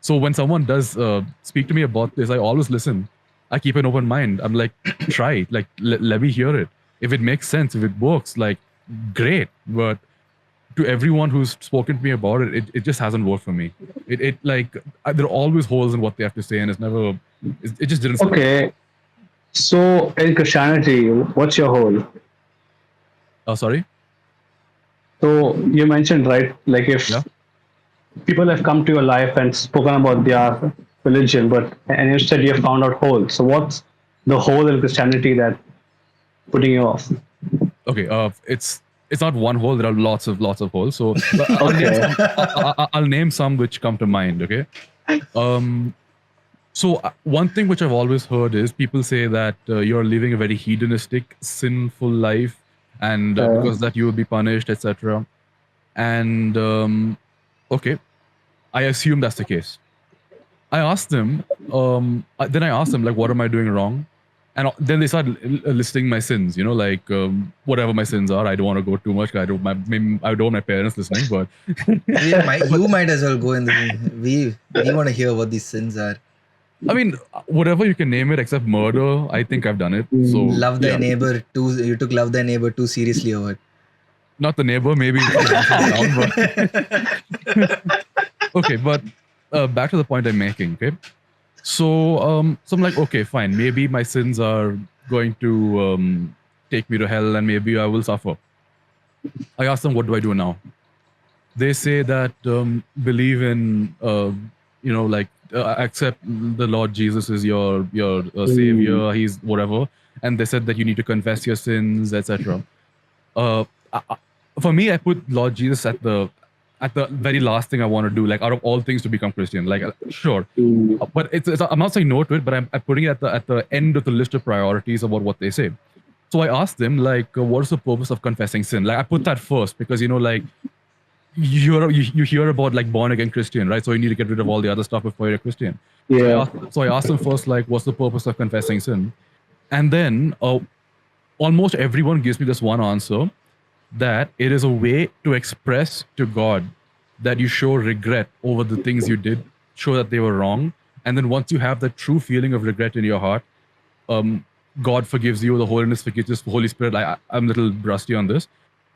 So when someone does speak to me about this, I always listen. I keep an open mind. I'm like, try it. Let me hear it. If it makes sense, if it works, great. But to everyone who's spoken to me about it, it just hasn't worked for me. It like there are always holes in what they have to say, and it's never. It just didn't. Okay. So in Christianity, what's your hole? Oh, sorry. So you mentioned, right, like if Yeah. people have come to your life and spoken about their religion, but and instead you have found out hole. So what's the hole in Christianity that putting you off? Okay. It's not one hole. There are lots of holes. So but Okay. I'll name some which come to mind. Okay. So one thing which I've always heard is people say that you're living a very hedonistic, sinful life, and because that you will be punished, etc. And okay, I assume that's the case. I asked them. Then I asked them like, what am I doing wrong? And then they started listing my sins. You know, like whatever my sins are. I don't want to go too much. I don't want my parents listening, but You might as well go in we want to hear what these sins are. I mean, whatever you can name it except murder, I think I've done it. So Love thy neighbor too. You took love thy neighbor too seriously over. Not the neighbor, maybe. Okay, but back to the point I'm making. Okay, so I'm like, okay, fine. Maybe my sins are going to take me to hell, and maybe I will suffer. I asked them, what do I do now? They say that believe in, like accept the Lord Jesus is your savior. He's whatever, and they said that you need to confess your sins, etc. For me, I put Lord Jesus at the very last thing I want to do, like out of all things to become Christian. Like sure, but it's I'm not saying no to it, but I'm putting it at the end of the list of priorities about what they say. So I asked them like, what is the purpose of confessing sin? Like I put that first because like you hear about like born again Christian, right? So you need to get rid of all the other stuff before you're a Christian. Yeah. So I asked them first like, what's the purpose of confessing sin? And then almost everyone gives me this one answer, that it is a way to express to God that you show regret over the things you did, show that they were wrong. And then once you have that true feeling of regret in your heart, God forgives you, the holiness forgives you, the Holy Spirit. I'm a little rusty on this.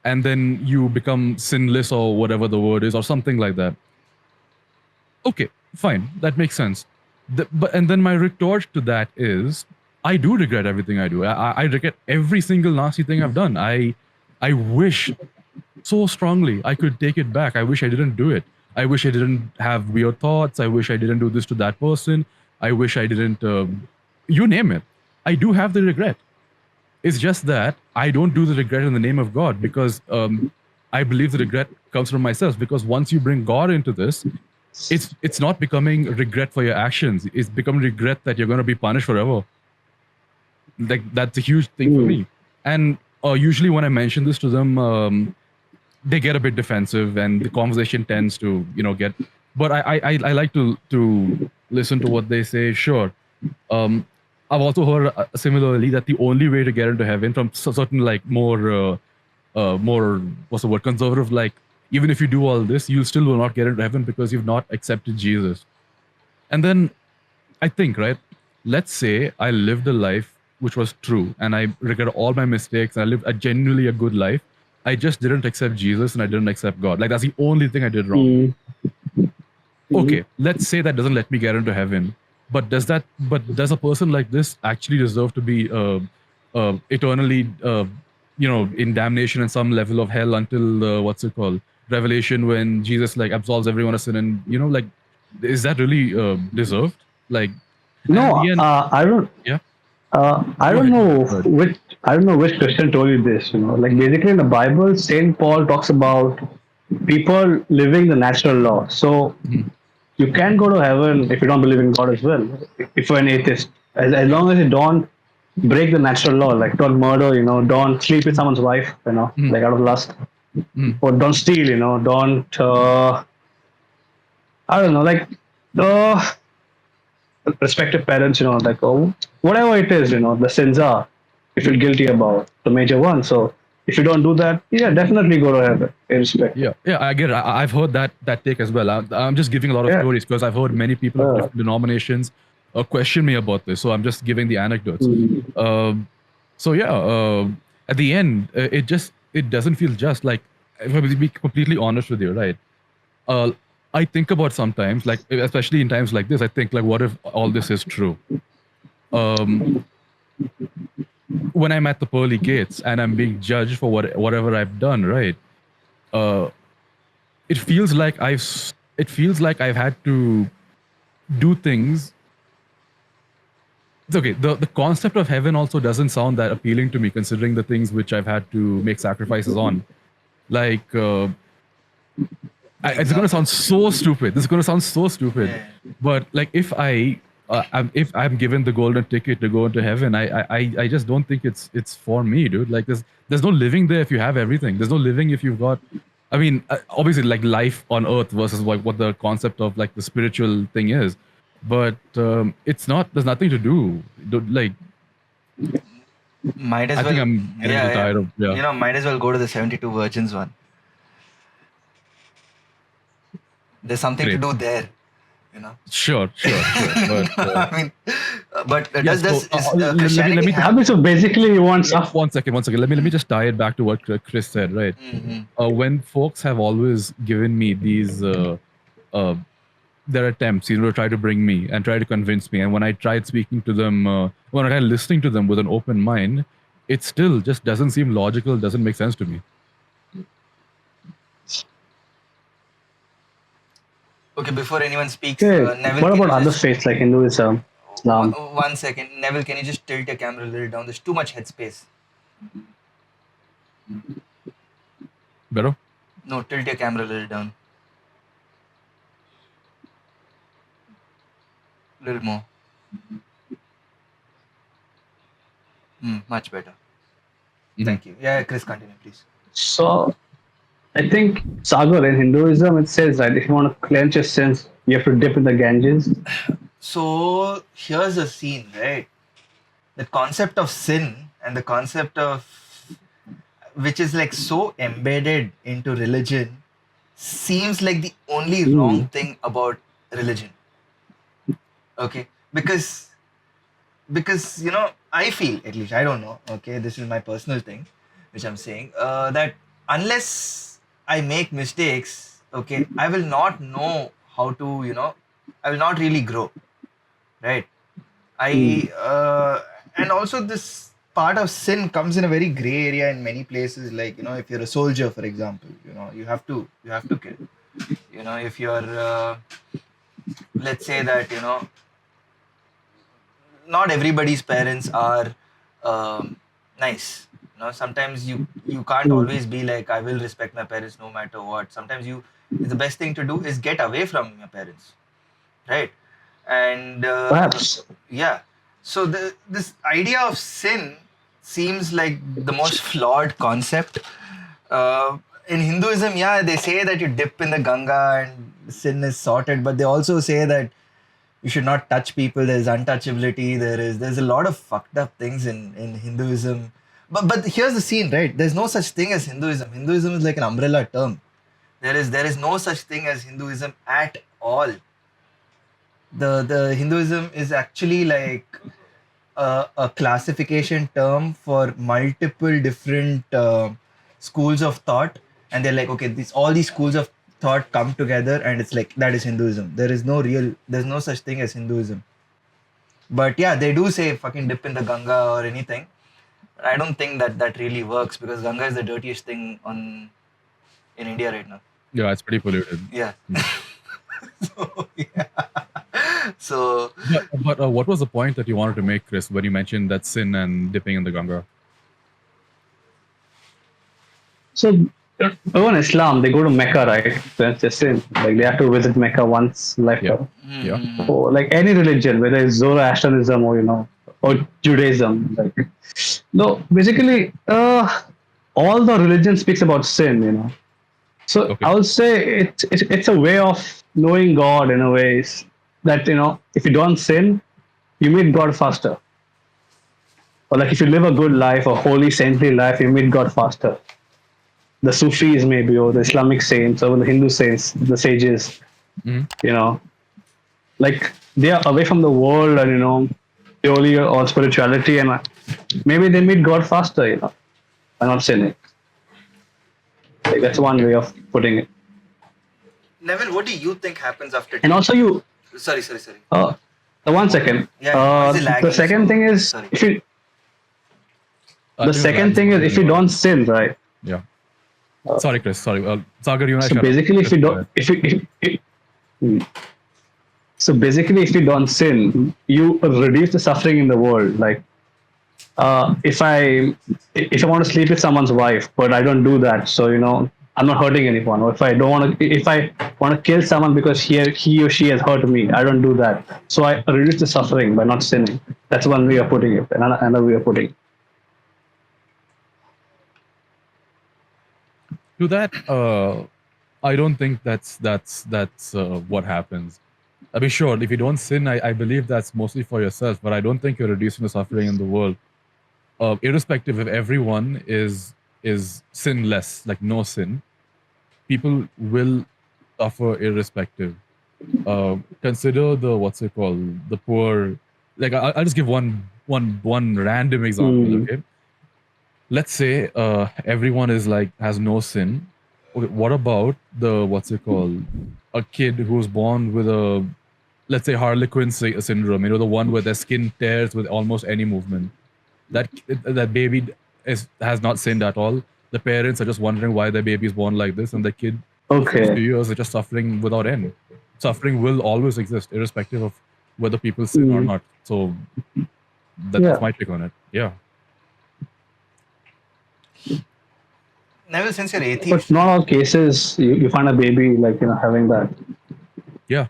And then you become sinless or whatever the word is, or something like that. Okay, fine. That makes sense. And then my retort to that is, I do regret everything I do. I regret every single nasty thing I've done. I wish so strongly I could take it back. I wish I didn't do it. I wish I didn't have weird thoughts. I wish I didn't do this to that person. I wish I didn't, you name it. I do have the regret. It's just that I don't do the regret in the name of God, because I believe the regret comes from myself. Because once you bring God into this, it's not becoming regret for your actions. It's becoming regret that you're going to be punished forever. Like that's a huge thing for me. And usually when I mention this to them, they get a bit defensive, and the conversation tends to get. But I like to listen to what they say. Sure. I've also heard similarly that the only way to get into heaven from certain like more what's the word, conservative, like even if you do all this, you still will not get into heaven because you've not accepted Jesus. And then I think, right, let's say I lived a life which was true and I regret all my mistakes and I lived a genuinely a good life. I just didn't accept Jesus and I didn't accept God. Like that's the only thing I did wrong. Okay, let's say that doesn't let me get into heaven. But does a person like this actually deserve to be eternally in damnation and some level of hell until what's it called, Revelation, when Jesus like absolves everyone of sin? And like, is that really deserved? Like, no, I don't. Yeah. I don't know which Christian told you this. Like basically in the Bible, Saint Paul talks about people living the natural law. So you can go to heaven if you don't believe in God as well. If you're an atheist, as long as you don't break the natural law, like don't murder, don't sleep with someone's wife, like out of lust, or don't steal, don't. I don't know, like respective parents, like whatever it is, the sins are, if you're guilty about the major one. So if you don't do that, yeah, definitely go to heaven, irrespective. Yeah, I get it. I've heard that take as well. I'm just giving a lot of stories because I've heard many people of different denominations question me about this. So I'm just giving the anecdotes. So yeah, at the end, it doesn't feel just like if I be completely honest with you, right? I think about sometimes, like especially in times like this, I think like, what if all this is true? When I'm at the pearly gates and I'm being judged for whatever I've done, right? It feels like I've had to do things. It's okay. The concept of heaven also doesn't sound that appealing to me, considering the things which I've had to make sacrifices on. Like, it's gonna sound so stupid. This is gonna sound so stupid, but like if I'm given the golden ticket to go into heaven, I just don't think it's for me, dude. Like there's no living there if you have everything. There's no living if you've got. I mean, obviously, like life on Earth versus like what the concept of like the spiritual thing is, but it's not. There's nothing to do. Like, Might as I well. think I'm getting tired of. Yeah. You know, might as well go to the 72 Virgins one. There's something to do there. You know. Sure. But, I mean, but yes, does let me I mean, so basically, you want one second. Let me just tie it back to what Chris said, right? When folks have always given me these their attempts, to try to bring me and try to convince me, and when I tried speaking to them, when I tried listening to them with an open mind, it still just doesn't seem logical, doesn't make sense to me. Okay, before anyone speaks, okay, Neville, what can about you other just- faiths like Hinduism, Islam? One second, Neville, can you just tilt your camera a little down? There's too much headspace. Better? No, tilt your camera a little down. Little more. Much better. Thank you. Yeah, Chris, continue, please. So, I think Sagar in Hinduism it says that if you want to cleanse your sins, you have to dip in the Ganges. So here's the scene, right? The concept of sin and the concept of which is like so embedded into religion seems like the only wrong thing about religion. Okay, because I feel, at least I don't know. Okay, this is my personal thing, which I'm saying that unless I make mistakes, okay, I will not know how to I will not really grow, right? And also this part of sin comes in a very gray area in many places. Like if you're a soldier, for example, you have to kill. If you're let's say that not everybody's parents are nice. Sometimes you can't always be like, I will respect my parents no matter what. Sometimes the best thing to do is get away from your parents, right? And Perhaps. yeah, so this idea of sin seems like the most flawed concept. In Hinduism, yeah, they say that you dip in the Ganga and sin is sorted, but they also say that you should not touch people. There's untouchability. There's a lot of fucked up things in Hinduism. But here's the scene, right? There's no such thing as Hinduism. Hinduism is like an umbrella term. There is no such thing as Hinduism at all. The Hinduism is actually like a classification term for multiple different schools of thought, and they're like, okay, all these schools of thought come together, and it's like that is Hinduism. There's no such thing as Hinduism. But yeah, they do say fucking dip in the Ganga or anything. I don't think that really works, because Ganga is the dirtiest thing in India right now. Yeah, it's pretty polluted. Yeah. So, yeah. So. But what was the point that you wanted to make, Chris, when you mentioned that sin and dipping in the Ganga? So, even Islam, they go to Mecca, right? That's a sin. Like they have to visit Mecca once lifetime. Yeah. So, like any religion, whether it's Zoroastrianism or or Judaism, like no, basically, all the religion speaks about sin. So Okay. I would say it's a way of knowing God in a way that if you don't sin, you meet God faster. Or like if you live a good life, a holy saintly life, you meet God faster. The Sufis maybe, or the Islamic saints, or the Hindu saints, the sages, like they are away from the world and purely on spirituality, and maybe they meet God faster. I'm not saying it. Like, that's one way of putting it. Neville, what do you think happens after And death? also you. Sorry. One second. Yeah, is it lagging? The second thing is Sorry. if you. I The think second that's thing is really if you well. don't sin, right? Yeah. Sorry, Chris. Sorry. Sagar, you and I So shut up. basically, if you Go don't, ahead. so basically, if you don't sin, you reduce the suffering in the world. Like, if I want to sleep with someone's wife, but I don't do that, so I'm not hurting anyone. Or if I want to kill someone because he or she has hurt me, I don't do that. So I reduce the suffering by not sinning. That's one way of putting it. Another way of putting it. To that, I don't think that's what happens. I mean, sure, if you don't sin, I believe that's mostly for yourself, but I don't think you're reducing the suffering in the world. Irrespective if everyone is sinless, like no sin, people will suffer irrespective. Consider the poor. Like I'll just give one random example. Okay, let's say everyone is like has no sin. Okay, what about a kid who's born with a, let's say, Harlequin syndrome, the one where their skin tears with almost any movement. That baby has not sinned at all. The parents are just wondering why their baby is born like this, and the kid for 60 years is just suffering without end. Suffering will always exist, irrespective of whether people sin or not. So that's my take on it. Yeah. Neville, since you're atheist. But not all cases you find a baby like having that. Yeah.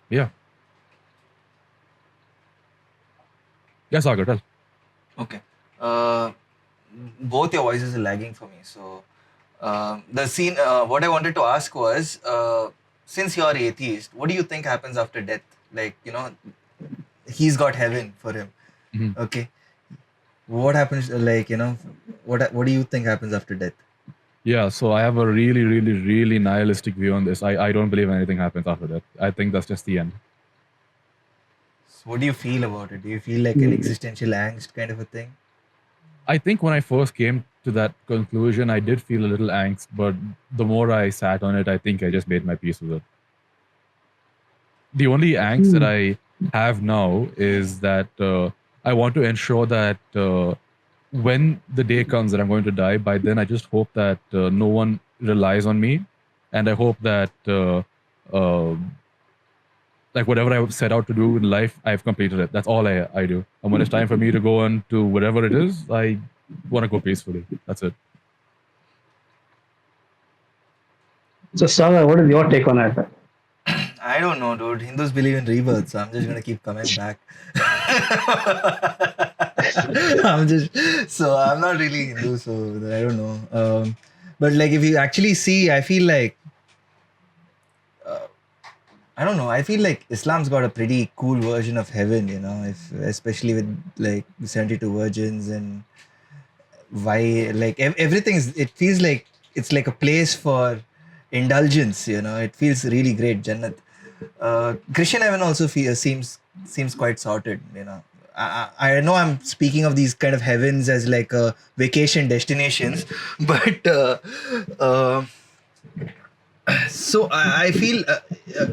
Yes, Sagar, tell. Okay. Both your voices are lagging for me. So the scene. What I wanted to ask was, since you're atheist, what do you think happens after death? Like he's got heaven for him. Mm-hmm. Okay. What happens? Like what do you think happens after death? Yeah, so I have a really, really, really nihilistic view on this. I don't believe anything happens after that. I think that's just the end. So what do you feel about it? Do you feel like an existential angst kind of a thing? I think when I first came to that conclusion, I did feel a little angst, but the more I sat on it, I think I just made my peace with it. The only angst that I have now is that I want to ensure that when the day comes that I'm going to die, by then I just hope that no one relies on me, and I hope that like whatever I set out to do in life, I've completed it. That's all I do. And when it's time for me to go on to whatever it is, I want to go peacefully. That's it. So Sagar, what is your take on it? I don't know, dude. Hindus believe in rebirth, so I'm just gonna keep coming back. I'm not really Hindu, so I don't know. But like, if you actually see, I feel like I don't know. I feel like Islam's got a pretty cool version of heaven, especially with like 72 virgins and why like everything is. It feels like it's like a place for indulgence. It feels really great. Jannat. Christian heaven also seems quite sorted. I know I'm speaking of these kind of heavens as like vacation destinations, but so I feel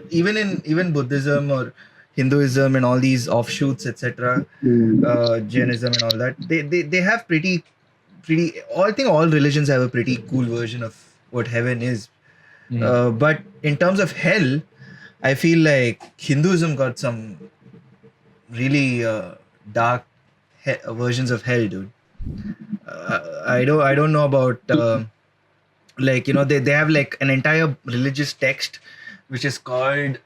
even Buddhism or Hinduism and all these offshoots, etc., Jainism and all that, they have pretty. I think all religions have a pretty cool version of what heaven is. But in terms of hell, I feel like Hinduism got some really dark versions of hell, dude. I don't know about like they have like an entire religious text which is called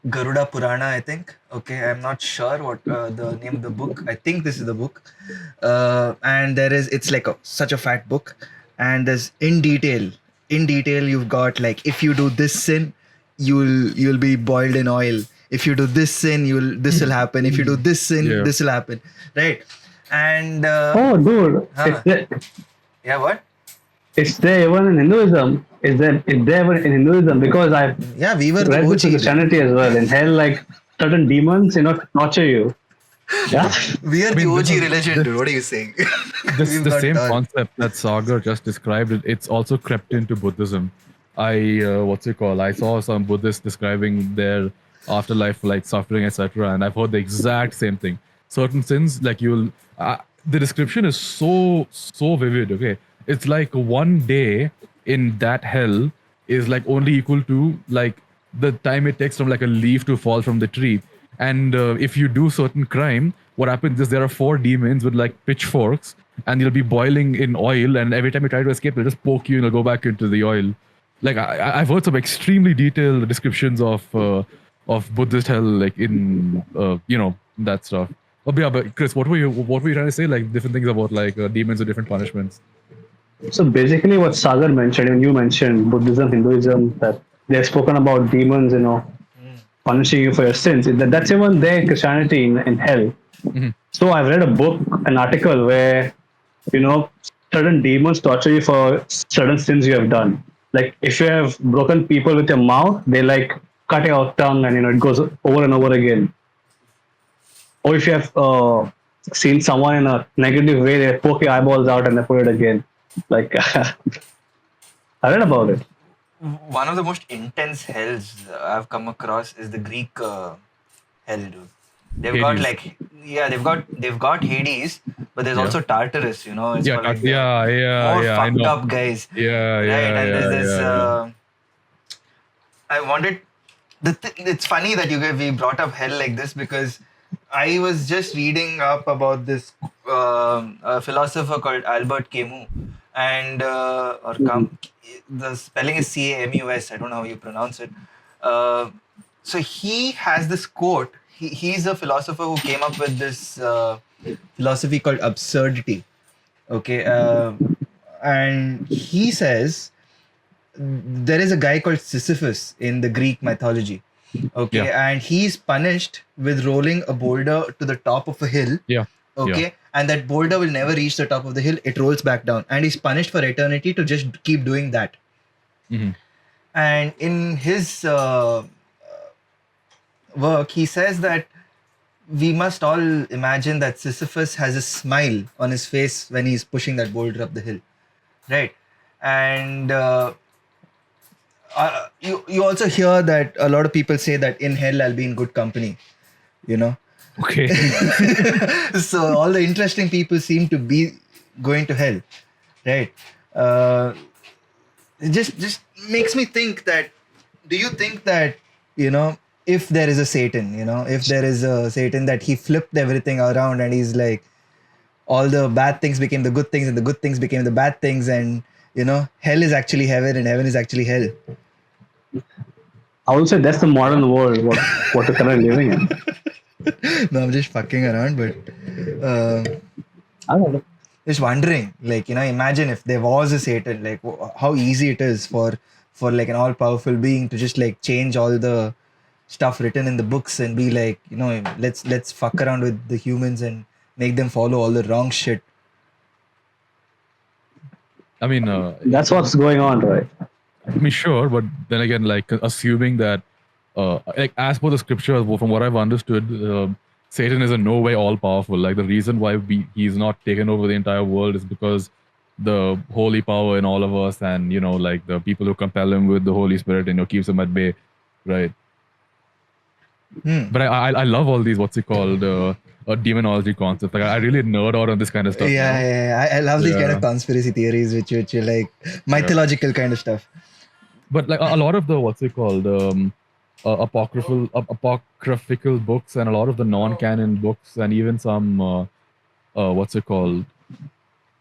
Garuda Purana, I think. Okay, I'm not sure what the name of the book. I think this is the book, and it's like such a fat book, and there's in detail you've got like, if you do this sin, you'll be boiled in oil. If you do this sin, this will happen. If you do this sin, this will happen, right? And oh, dude, yeah, what? It's there even in Hinduism. It's there even in Hinduism, because we were read the this in Christianity as well. In hell, like certain demons, torture you. Yeah. We are I mean, the this OG is- religion, this- dude. What are you saying? This We've the got same all. concept that Sagar just described. It's also crept into Buddhism. What's it called? I saw some Buddhists describing their afterlife, like suffering, etc., and I've heard the exact same thing. Certain sins, like the description is so vivid. Okay, it's like one day in that hell is like only equal to like the time it takes from like a leaf to fall from the tree. And if you do certain crime, what happens is there are 4 demons with like pitchforks, and you'll be boiling in oil, and every time you try to escape, they'll just poke you and you'll go back into the oil. Like I've heard some extremely detailed descriptions of Buddhist hell, like in that stuff. But Chris, what were you trying to say? Like different things about like demons or different punishments. So basically, what Sagar mentioned, and you mentioned Buddhism, Hinduism, that they've spoken about demons, punishing you for your sins. That's even there in Christianity in hell. Mhm. So I've read a book, an article where, certain demons torture you for certain sins you have done. Like if you have broken people with your mouth, they like cut your tongue and, it goes over and over again. Or if you have seen someone in a negative way, they poke your eyeballs out and they put it again. Like, I read about it. One of the most intense hells I've come across is the Greek hell, dude. They've got Hades. they've got Hades, but there's Yeah. also Tartarus. It's Yeah, for like the yeah, more I fucked know. up guys. Yeah, Right, yeah, and there's this. yeah. I wanted. It's funny that we brought up hell like this because I was just reading up about this a philosopher called Albert Camus, and the spelling is Camus. I don't know how you pronounce it. So he has this quote. He's a philosopher who came up with this Philosophy called absurdity. Okay, and he says there is a guy called Sisyphus in the Greek mythology. Okay, Yeah. and he's punished with rolling a boulder to the top of a hill. Yeah. Okay, Yeah. and that boulder will never reach the top of the hill. It rolls back down, and he's punished for eternity to just keep doing that. Mhm. And in his work, he says that we must all imagine that Sisyphus has a smile on his face when he's pushing that boulder up the hill, right? And you also hear that a lot of people say that in hell I'll be in good company, Okay. So all the interesting people seem to be going to hell, right? It just makes me think that, do you think that, if there is a Satan, if there is a Satan, that he flipped everything around and he's like, all the bad things became the good things and the good things became the bad things, and hell is actually heaven and heaven is actually hell? I would say that's the modern world, what we're currently living in. No, I'm just fucking around, but I don't know. just wondering, like, imagine if there was a Satan, like how easy it is for like an all-powerful being to just like change all the stuff written in the books and be like, let's fuck around with the humans and make them follow all the wrong shit. I mean, That's what's going on, right? I mean, sure, but then again, like assuming that, like as per the scriptures, from what I've understood, Satan is in no way all powerful. Like the reason why he's not taken over the entire world is because the holy power in all of us, and like the people who compel him with the Holy Spirit, keeps him at bay, right? But I love all these demonology concepts. Like I really nerd out on this kind of stuff. Yeah. I love these kind Yeah. of conspiracy theories, which are like mythological kind of stuff. But like a lot of the apocryphal books, and a lot of the non-canon books, and even some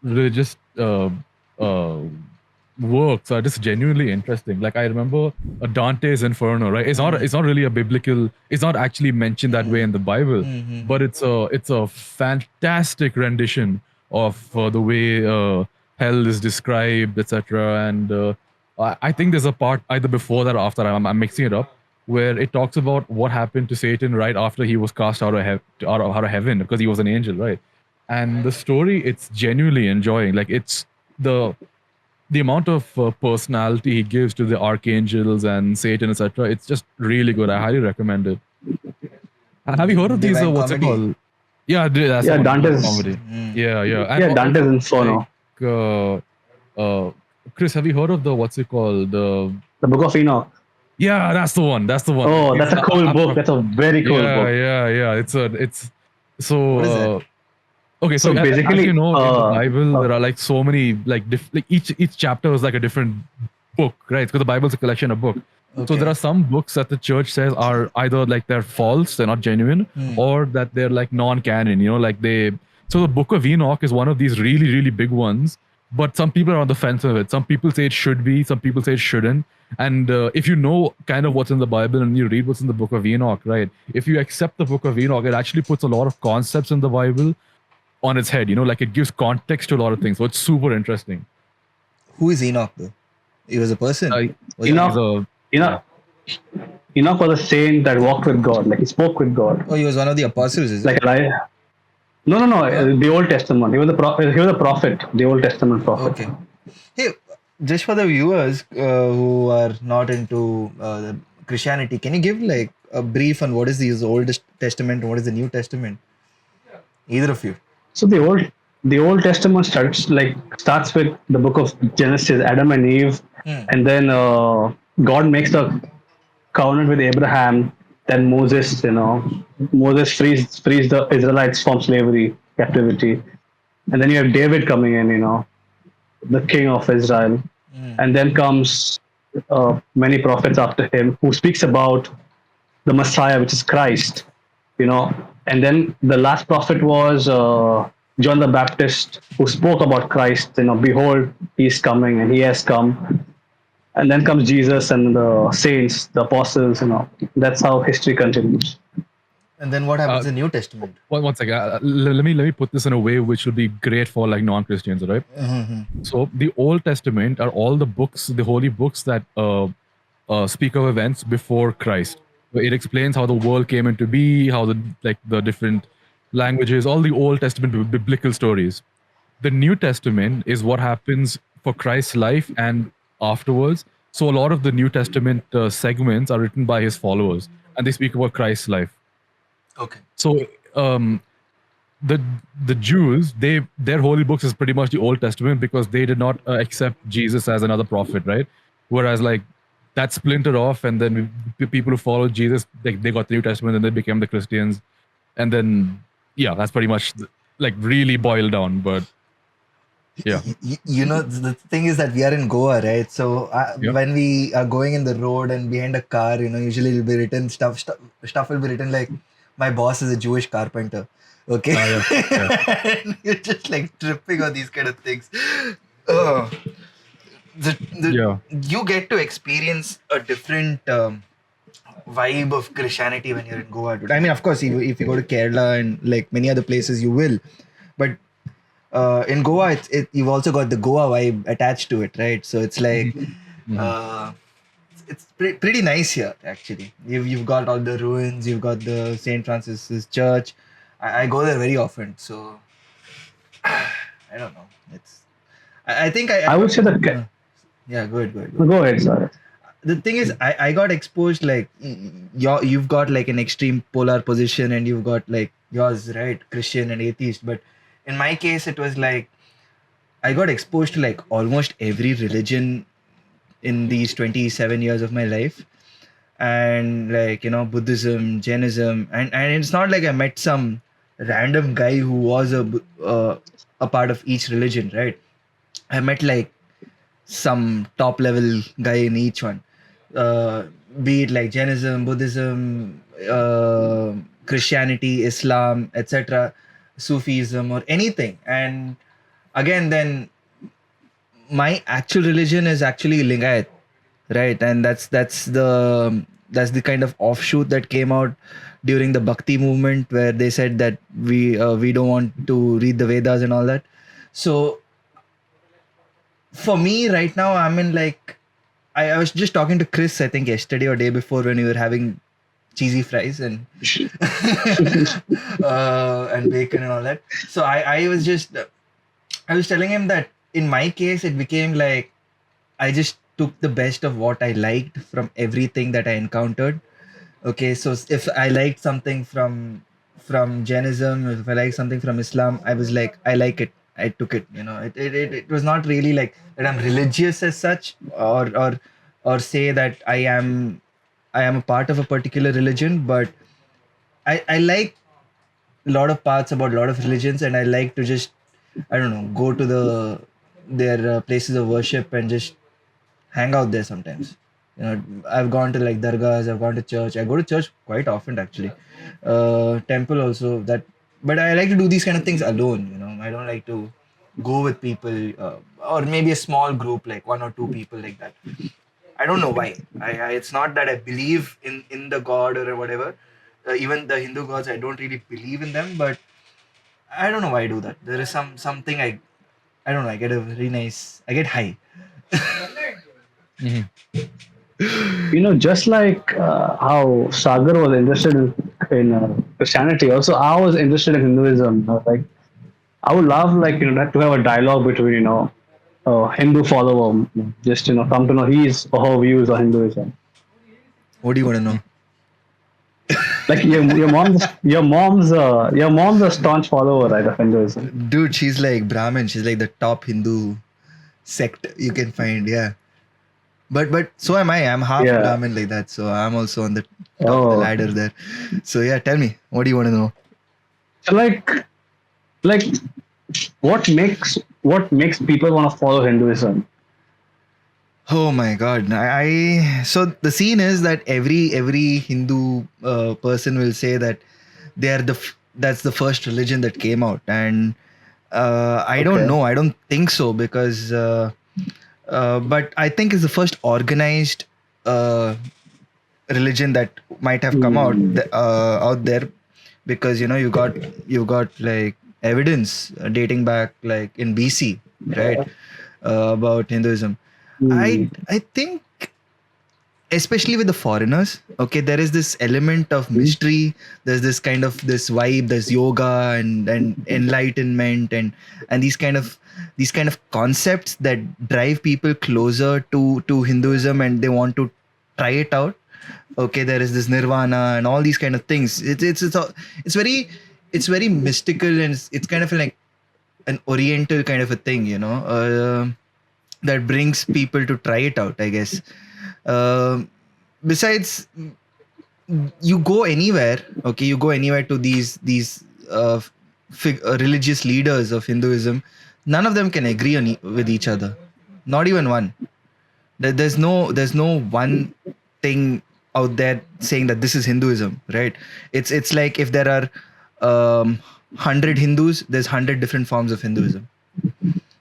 religious works are just genuinely interesting. Like I remember Dante's Inferno, right? It's not really a biblical. It's not actually mentioned that way in the Bible, but it's a fantastic rendition of the way hell is described, etc. And I think there's a part either before that or after. I'm mixing it up, where it talks about what happened to Satan right after he was cast out of heaven, because he was an angel, right? And the story, it's genuinely enjoying. Like it's the amount of personality he gives to the archangels and Satan, etc. It's just really good. I highly recommend it. Have you heard of these? Divine What's it Comedy. called? Yeah, that's Yeah, the one, Dante's. comedy. Mm. Yeah, yeah. And Yeah, Dante's also, Inferno. Chris, have you heard of the what's it called? The Book of Enoch. Yeah, that's the one. That's the one. Oh, It's that's a cool book. That's a very cool yeah, book. yeah. It's so. What is that? Okay, so So as basically, you know, in the Bible there are like so many like like each chapter is like a different book, right? Because the Bible's a collection of books. So Okay. there are some books that the church says are either like they're false, they're not genuine, or that they're like non-canon. You know, like they. So the Book of Enoch is one of these really really big ones. But some people are on the fence of it. Some people say it should be. Some people say it shouldn't. And if you know kind of what's in the Bible and you read what's in the Book of Enoch, right? If you accept the Book of Enoch, it actually puts a lot of concepts in the Bible on its head. You know, like it gives context to a lot of things. So it's super interesting. Who is Enoch though? He was a person. Uh, Was he- Enoch, Enoch, Enoch was a saint that walked with God. Like he spoke with God. Oh, he was one of the apostles, is it? Like no. The Old Testament. He was a prophet. He was a prophet. The Old Testament prophet. Okay. Hey, just for the viewers who are not into Christianity, can you give like a brief on what is the Old Testament and what is the New Testament? Either of you. So the Old Testament starts with the book of Genesis, Adam and Eve, and then God makes the covenant with Abraham. Then Moses, Moses frees the Israelites from slavery, captivity, and then you have David coming in, the king of Israel, and then comes many prophets after him who speaks about the Messiah, which is Christ, and then the last prophet was John the Baptist, who spoke about Christ. Behold, he is coming, and he has come. And then comes Jesus and the saints, the apostles. That's how history continues. And then what happens in the New Testament? one second. Let me put this in a way which will be great for like non-Christians, right? So the Old Testament are all the books, the holy books that speak of events before Christ. It explains how the world came into be, how the different languages, all the Old Testament biblical stories. The New Testament is what happens for Christ's life and afterwards. So a lot of the New Testament segments are written by his followers, and they speak about Christ's life. Okay. So the Jews, their holy books is pretty much the Old Testament because they did not accept Jesus as another prophet, right? Whereas like that splintered off, and then the people who followed Jesus, they got the New Testament, and they became the Christians, and then yeah, that's pretty much like really boiled down. But yeah, The thing is that we are in Goa, right? So when we are going in the road and behind a car, usually it'll be written stuff will be written like, my boss is a Jewish carpenter. Okay. yeah. And you're just like tripping on these kind of things. You get to experience a different vibe of Christianity when you're in Goa, dude. I mean, of course, if you go to Kerala and like many other places, you will. But in Goa, you've also got the Goa vibe attached to it, right? So it's like it's pretty nice here, actually. You've got all the ruins, you've got the St. Francis's Church. I go there very often, so I don't know. I think I would say that. Yeah, go ahead. Go ahead, sorry. The thing is, I got exposed like you've got like an extreme polar position, and you've got like yours, right, Christian and atheist. But in my case, it was like I got exposed to like almost every religion in these 27 years of my life, and like Buddhism, Jainism, and it's not like I met some random guy who was a part of each religion, right? I met like some top level guy in each one, be it like Jainism, Buddhism, Christianity, Islam, etc., Sufism, or anything. And again, then my actual religion is actually Lingayat, right? And that's the kind of offshoot that came out during the Bhakti movement, where they said that we don't want to read the Vedas and all that. So for me right now, I'm in like I was just talking to Chris, I think yesterday or day before, when we were having cheesy fries and and bacon and all that. So I was telling him that in my case, it became like I just took the best of what I liked from everything that I encountered. Okay, so if I liked something from from Jainism, if I like something from Islam, I was like, I like it. I took it. It was not really like that I'm religious as such, or say that I am a part of a particular religion, but I like a lot of parts about a lot of religions, and I like to just, I don't know, go to their places of worship and just hang out there sometimes. I've gone to like dargahs, I've gone to church. I go to church quite often actually. Temple also, that, but I like to do these kind of things alone. I don't like to go with people, or maybe a small group, like one or two people like that. I don't know why. It's not that I believe in the god or whatever. Even the Hindu gods, I don't really believe in them, but I don't know why I do that. There is something I don't know. I get a very nice. I get high. Just like how Sagar was interested in Christianity, also I was interested in Hinduism. Like I would love, like, to have a dialogue between, a Hindu follower, just, come to know his or her views on Hinduism. What do you want to know? Like your mom's a staunch follower, right, of Hinduism. Dude, she's like Brahmin. She's like the top Hindu sect you can find. Yeah. But so am I. I'm half Yeah. Brahmin like that. So I'm also on the top of the Oh, ladder there. So yeah, tell me, what do you want to know? so like what makes people want to follow Hinduism? Oh my God! So the scene is that every Hindu person will say that they are that's the first religion that came out, and I don't Okay. know. I don't think so, because but I think it's the first organized religion that might have come out there, because you got like evidence dating back like in BC, right, about Hinduism. I think, especially with the foreigners, okay, there is this element of mystery. There's this kind of this vibe. There's yoga and enlightenment and these kind of concepts that drive people closer to Hinduism, and they want to try it out. Okay, there is this nirvana and all these kind of things. It's very mystical, and it's kind of like an oriental kind of a thing, that brings people to try it out, I guess. Besides, you go anywhere, okay, you go anywhere to these religious leaders of Hinduism, none of them can agree with each other, not even one. There's no one thing out there saying that this is Hinduism, right? It's like if there are 100 Hindus, there's 100 different forms of Hinduism.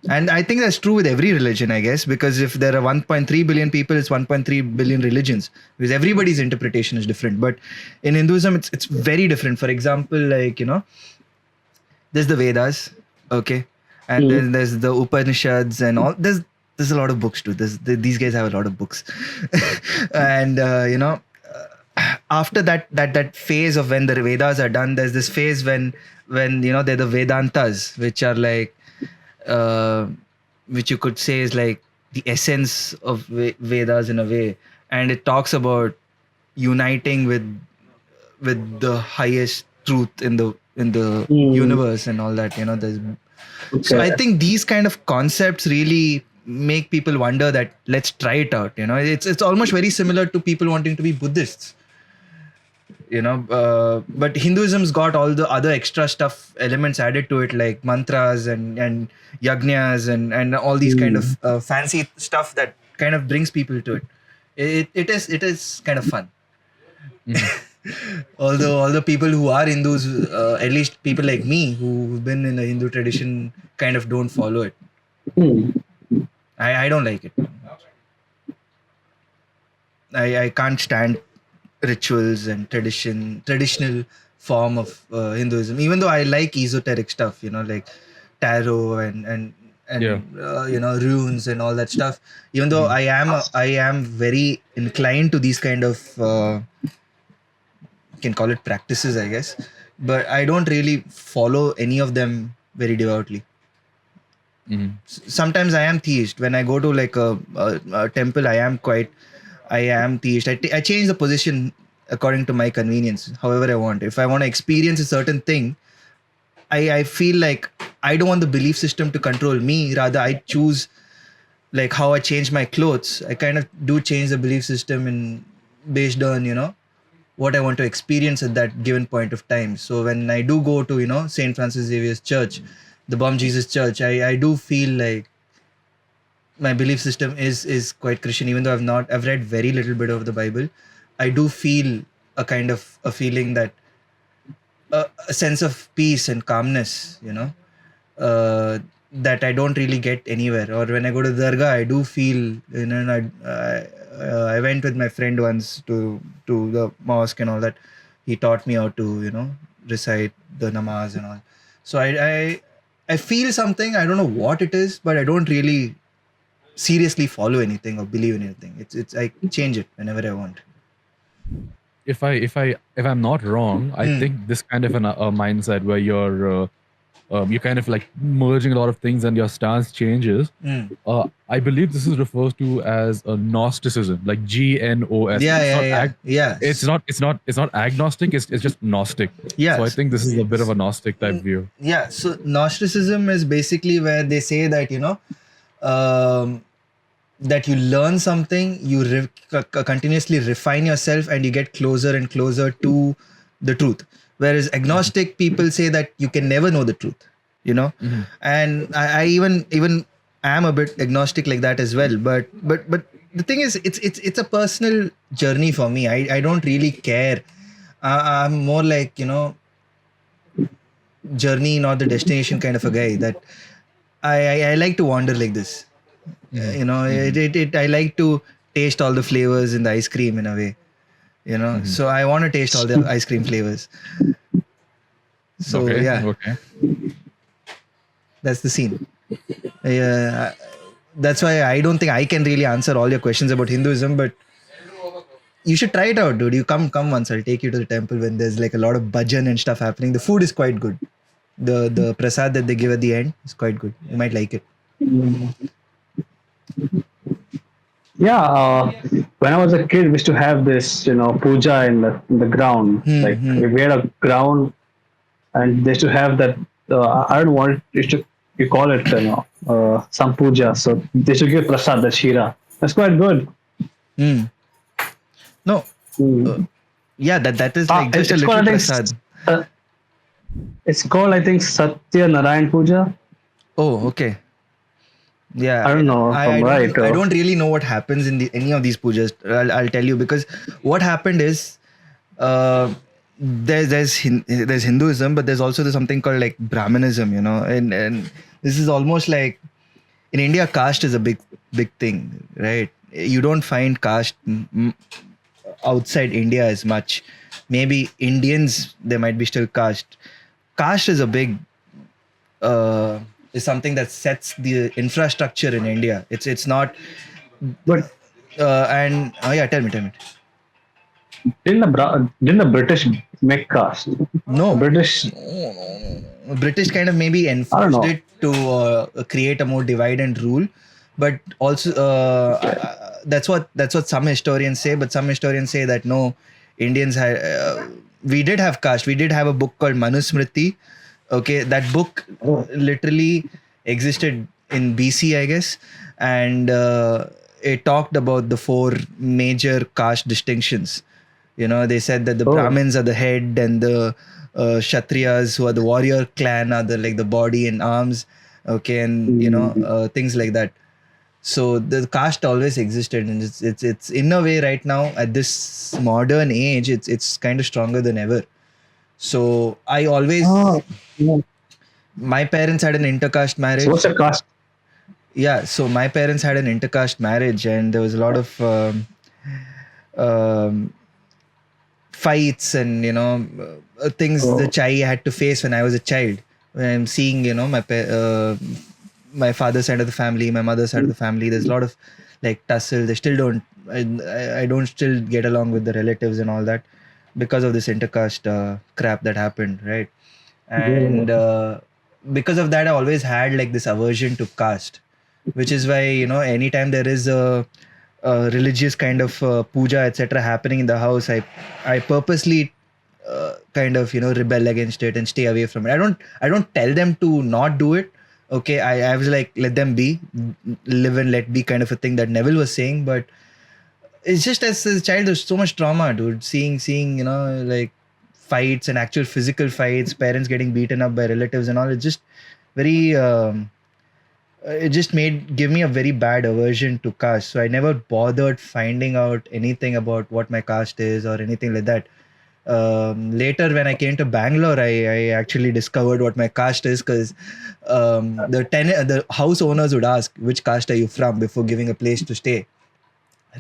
And I think that's true with every religion, I guess, because if there are 1.3 billion people, it's 1.3 billion religions, because everybody's interpretation is different. But in Hinduism, it's very different. For example, like, there's the Vedas, okay, and then there's the Upanishads and all. There's a lot of books too. These guys have a lot of books, and after that phase of when the Vedas are done, there's this phase when they're the Vedantas, which are like, which you could say is like the essence of Vedas in a way, and it talks about uniting with the highest truth in the universe and all that. So I think these kind of concepts really make people wonder that let's try it out. It's almost very similar to people wanting to be Buddhists. But Hinduism's got all the other extra stuff, elements added to it, like mantras and yagnas and all these kind of fancy stuff that kind of brings people to it. It is kind of fun. Although all the people who are Hindus, at least people like me who've been in the Hindu tradition, kind of don't follow it. I don't like it. I can't stand rituals and traditional form of Hinduism, even though I like esoteric stuff, like tarot and runes and all that stuff. Even though I am very inclined to these kind of you can call it practices, I guess, but I don't really follow any of them very devoutly. Sometimes I am theist. When I go to like a temple, I am theist. I change the position according to my convenience, however I want. If I want to experience a certain thing, I feel like I don't want the belief system to control me. Rather, I choose like how I change my clothes. I kind of do change the belief system in based on, you know, what I want to experience at that given point of time. So when I do go to, you know, St. Francis Xavier's Church, the Bomb Jesus Church, I do feel like my belief system is quite Christian, even though I've read very little bit of the Bible. I do feel a kind of a feeling that a sense of peace and calmness, you know, that I don't really get anywhere. Or when I go to Dargah, I do feel, you know, I went with my friend once to the mosque and all that. He taught me how to, you know, recite the namaz and all. So I feel something. I don't know what it is, but I don't really seriously follow anything or believe in anything. It's I change it whenever I want. If I'm not wrong, I think this kind of a mindset where you're kind of like merging a lot of things and your stance changes. I believe this is referred to as a Gnosticism, like GNOS. Yeah. It's not agnostic. It's just Gnostic. Yeah. So I think this is a bit of a Gnostic type view. Yeah. So Gnosticism is basically where they say that, you know, that you learn something, you continuously refine yourself, and you get closer and closer to the truth. Whereas agnostic people say that you can never know the truth, you know. And I even am a bit agnostic like that as well. But the thing is, it's a personal journey for me. I don't really care. I'm more like, you know, journey, not the destination kind of a guy. That I like to wander like this. You know, I like to taste all the flavors in the ice cream in a way, you know. So I want to taste all the ice cream flavors. So Okay. That's the scene. That's why I don't think I can really answer all your questions about Hinduism, but you should try it out, dude. You come once. I'll take you to the temple when there's like a lot of bhajan and stuff happening. The food is quite good. The prasad that they give at the end is quite good. You might like it. Yeah, when I was a kid, we used to have this, you know, puja in the ground. Like we had a ground, and they used to have that. I don't know what you call it, you know, some puja. So they should give prasad, the shira. That's quite good. No, yeah, that is like just a it's little called, prasad. It's called, I think, Satya Narayan Puja. Oh, okay. Yeah, I don't know if I'm right. I don't really know what happens in any of these pujas. I'll tell you, because what happened is there's Hinduism, but there's also something called like Brahmanism, you know, and this is almost like in India, caste is a big thing, right? You don't find caste outside India as much. Maybe Indians, there might be still caste. Caste is a big is something that sets the infrastructure in India. It's not, But and yeah, tell me. didn't the British make caste? No, The British. no. British kind of maybe enforced know. it to create a more divide and rule, but also that's what some historians say. But some historians say that no, Indians had we did have caste. We did have a book called Manusmriti. Okay, that book literally existed in BC, I guess, and it talked about the 4 major caste distinctions. You know, they said that the Brahmins are the head, and the Kshatriyas, who are the warrior clan, are the body and arms. Okay, and you know, things like that. So the caste always existed, and it's in a way right now at this modern age, it's kind of stronger than ever. So I always, my parents had an intercaste marriage. So what's a caste? Yeah, so my parents had an intercaste marriage, and there was a lot of fights and, you know, things which I had to face when I was a child. When I'm seeing, you know, my father's side of the family, my mother's side of the family, there's a lot of like tussle. They still don't, I don't still get along with the relatives and all that because of this intercaste crap that happened, right? And because of that, I always had like this aversion to caste, which is why, you know, anytime there is a religious kind of puja, etc., happening in the house, I purposely kind of rebel against it and stay away from it. I don't tell them to not do it. Okay, I was like, let them be, live and let be kind of a thing that Neville was saying. But it's just as a child, there's so much trauma, dude. Seeing like fights and actual physical fights, parents getting beaten up by relatives and all. It's just very. It just give me a very bad aversion to caste. So I never bothered finding out anything about what my caste is or anything like that. Later, when I came to Bangalore, I actually discovered what my caste is, because the house owners would ask, which caste are you from, before giving a place to stay,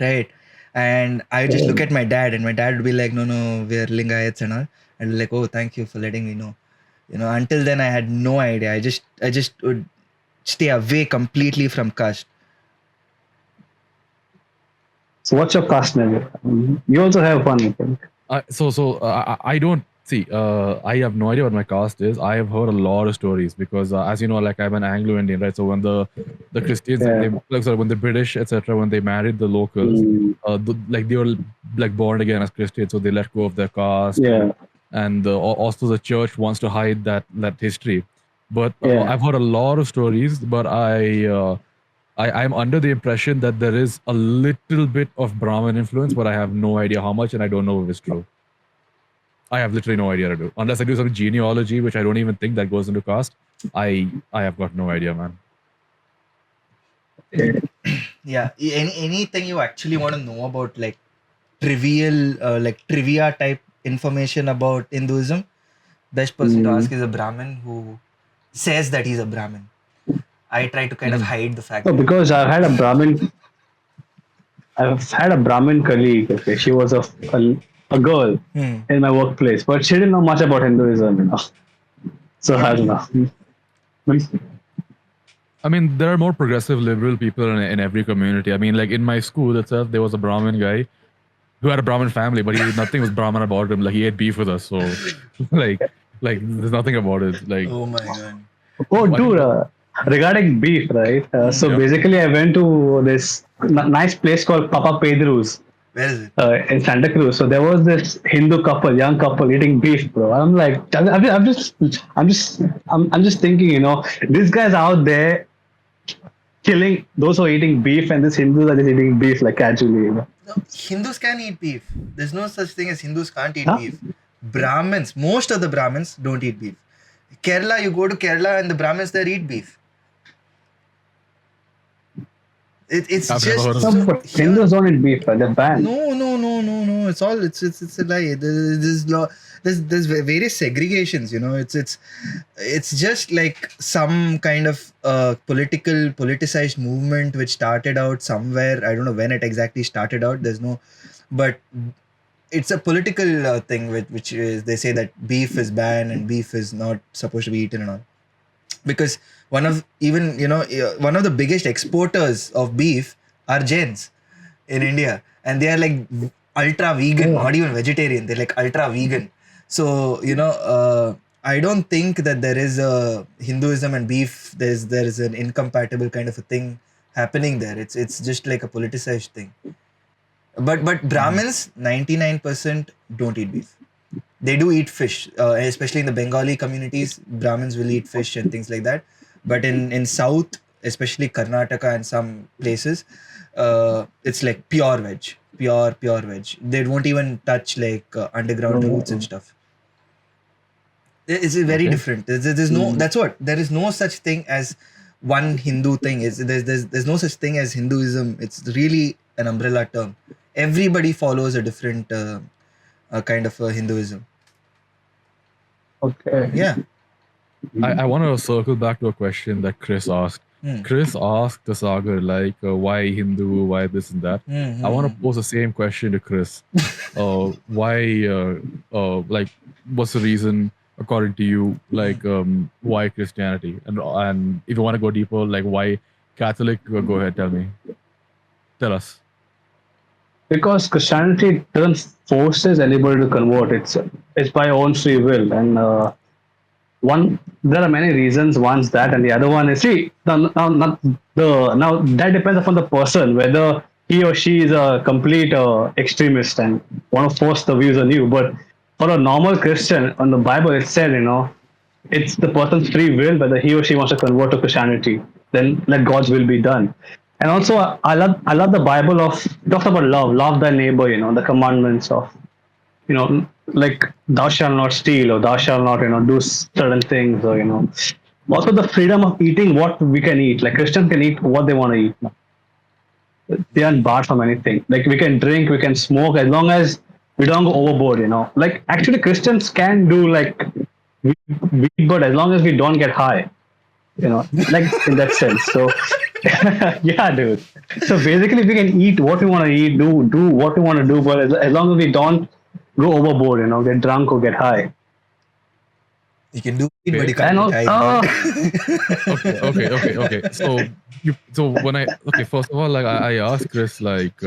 right? And I just look at my dad, and my dad would be like, no, we are Lingayats and all. And like, oh, thank you for letting me know. Until then I had no idea. I just would stay away completely from caste. So what's your caste, Neville? You also have one, I think. I don't see. I have no idea what my caste is. I have heard a lot of stories because, as you know, like I'm an Anglo-Indian, right? So when the Christians, when the British, etc., when they married the locals, they were like born again as Christians, so they let go of their caste. Yeah. And also the church wants to hide that history. But I've heard a lot of stories, but I'm under the impression that there is a little bit of Brahmin influence, but I have no idea how much, and I don't know if it's true. I have literally no idea to do. Unless I do some genealogy, which I don't even think that goes into caste. I have got no idea, man. Yeah. Anything you actually want to know about, like trivial, like trivia type information about Hinduism, best person to ask is a Brahmin who says that he's a Brahmin. I try to kind of hide the fact. No, because I've had a Brahmin colleague. Okay, she was a girl in my workplace, but she didn't know much about Hinduism, So I don't know. I mean, there are more progressive liberal people in every community. I mean, like in my school itself, there was a Brahmin guy who had a Brahmin family, but nothing was Brahmin about him. Like he ate beef with us, so like there's nothing about it. Like, oh my god. Oh, dude. Regarding beef, right? Basically, I went to this nice place called Papa Pedro's. Where is it? In Santa Cruz. So there was this Hindu couple, young couple, eating beef, bro. I'm like, I'm just thinking, these guys out there killing those who are eating beef, and these Hindus are just eating beef like casually. No, Hindus can eat beef. There's no such thing as Hindus can't eat beef. Brahmins, most of the Brahmins don't eat beef. Kerala, you go to Kerala and the Brahmins there eat beef. It's just Hindus don't eat beef, they're banned. No. It's a lie. There's various segregations. It's just like some kind of politicized movement which started out somewhere. I don't know when it exactly started out. But it's a political thing which is, they say that beef is banned and beef is not supposed to be eaten and all. Because one of the biggest exporters of beef are Jains in India, and they are like ultra vegan, not even vegetarian. They're like ultra vegan. So I don't think that there is a Hinduism and beef. There is an incompatible kind of a thing happening there. It's just like a politicized thing. But Brahmins, 99% don't eat beef. They do eat fish, especially in the Bengali communities. Brahmins will eat fish and things like that. But in South, especially Karnataka and some places, it's like pure veg. They won't even touch like underground roots and stuff. It's very different. There's no. That's what. There is no such thing as one Hindu thing. There's no such thing as Hinduism. It's really an umbrella term. Everybody follows a different kind of Hinduism. Okay. Yeah. I want to circle back to a question that Chris asked. Chris asked the Sagar, like, why Hindu, why this and that. I want to pose the same question to Chris. Why, what's the reason, according to you, like, why Christianity? And if you want to go deeper, like, why Catholic, go ahead, tell us. Because Christianity doesn't forces anybody to convert. It's by own free will, and there are many reasons. One's that, and the other one is now that depends upon the person whether he or she is a complete extremist and want to force the views on you. But for a normal Christian, on the Bible it said, it's the person's free will whether he or she wants to convert to Christianity. Then let God's will be done. And also, I love the Bible of it talks about love thy neighbor. The commandments of like thou shalt not steal or thou shalt not do certain things or also the freedom of eating what we can eat. Like Christians can eat what they want to eat. They aren't barred from anything. Like we can drink, we can smoke as long as we don't go overboard. Like actually Christians can do like weed, but as long as we don't get high. Like in that sense. So yeah, dude. So basically, we can eat what we want to eat, do what we want to do, but as long as we don't go overboard, get drunk or get high. You can do it, but you And can't get also, high. Okay. So first of all, like I asked Chris, like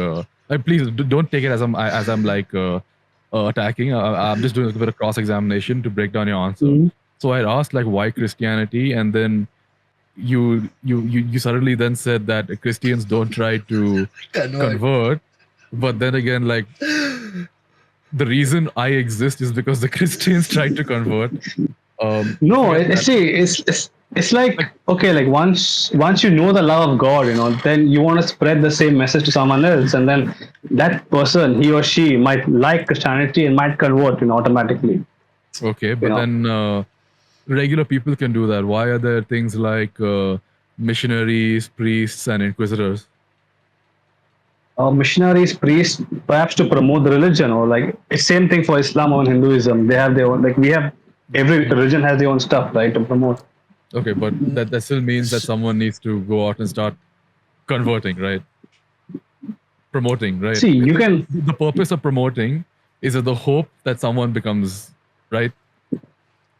please don't take it as I'm like attacking. I'm just doing a bit of cross examination to break down your answer. Mhm. So I asked like why Christianity, and then you suddenly then said that Christians don't try to convert, but then again, like the reason I exist is because the Christians tried to convert. no, it's like okay, like once you know the love of God, then you want to spread the same message to someone else, and then that person, he or she, might like Christianity and might convert, automatically. Okay, but then regular people can do that. Why are there things like missionaries, priests, and inquisitors? Missionaries, priests, perhaps to promote the religion, or like it's same thing for Islam or Hinduism. They have their own, like we have, every religion has their own stuff, right, to promote. Okay, but that still means that someone needs to go out and start converting, right? Promoting, right? See, you can. The purpose of promoting is the hope that someone becomes, right?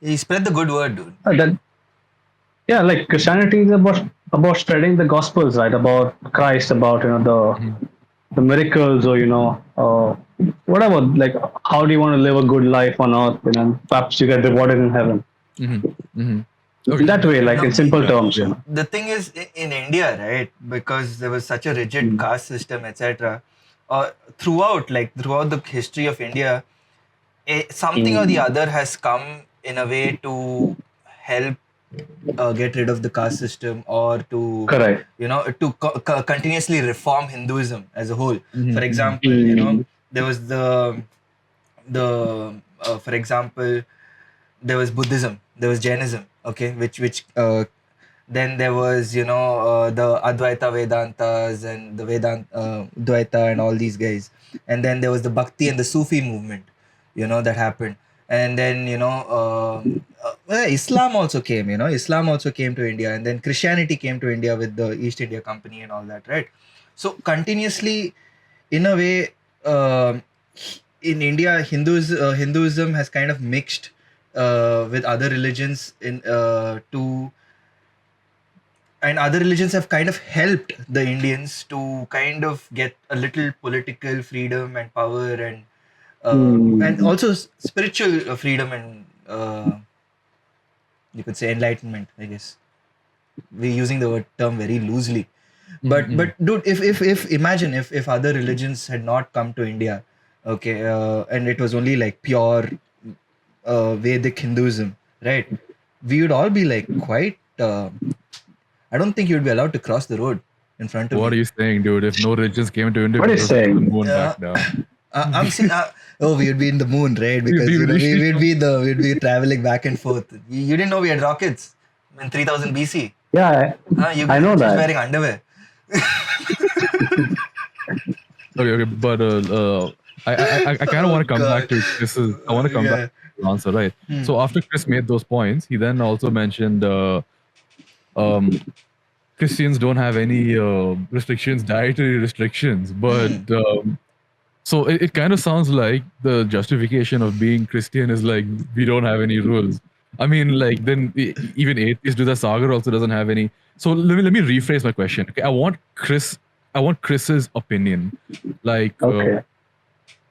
You spread the good word, dude. That, yeah, like Christianity is about spreading the gospels, right? About Christ, about the miracles, or whatever. Like, how do you want to live a good life on earth? Perhaps you get rewarded in heaven. Okay. That way, like in simple terms. Yeah. The thing is, in India, right, because there was such a rigid caste system, etc. Throughout the history of India, something or the other has come in a way to help get rid of the caste system, or to Correct. to continuously reform Hinduism as a whole. For example, there was the for example, there was Buddhism, there was Jainism, okay, which then there was the Advaita Vedantas and the Dvaita and all these guys, and then there was the Bhakti and the Sufi movement, that happened, and then Islam also came, Islam also came to India, and then Christianity came to India with the East India Company and all that, right? So continuously, in a way, in India, Hinduism has kind of mixed with other religions and other religions have kind of helped the Indians to kind of get a little political freedom and power, and also spiritual freedom, and you could say enlightenment, I guess. We're using the term very loosely, but dude, if imagine if other religions had not come to India, okay, and it was only like pure Vedic Hinduism, right? We would all be like quite. I don't think you'd be allowed to cross the road in front of What me. are you saying, dude? If no religions came to India, What are you we would have saying? the moon back down. I'm saying, we would be in the moon, right? Because we'd be traveling back and forth. You didn't know we had rockets in 3000 BC. Yeah, You I know just that. wearing underwear. Okay, but I kind of want to come back to Chris's. I want to come back to the answer, right? So after Chris made those points, he then also mentioned Christians don't have any restrictions, dietary restrictions, but so it kind of sounds like the justification of being Christian is like we don't have any rules. I mean, like then even atheists do that. Sagar also doesn't have any. So let me rephrase my question. Okay, I want Chris's opinion. Like, Okay.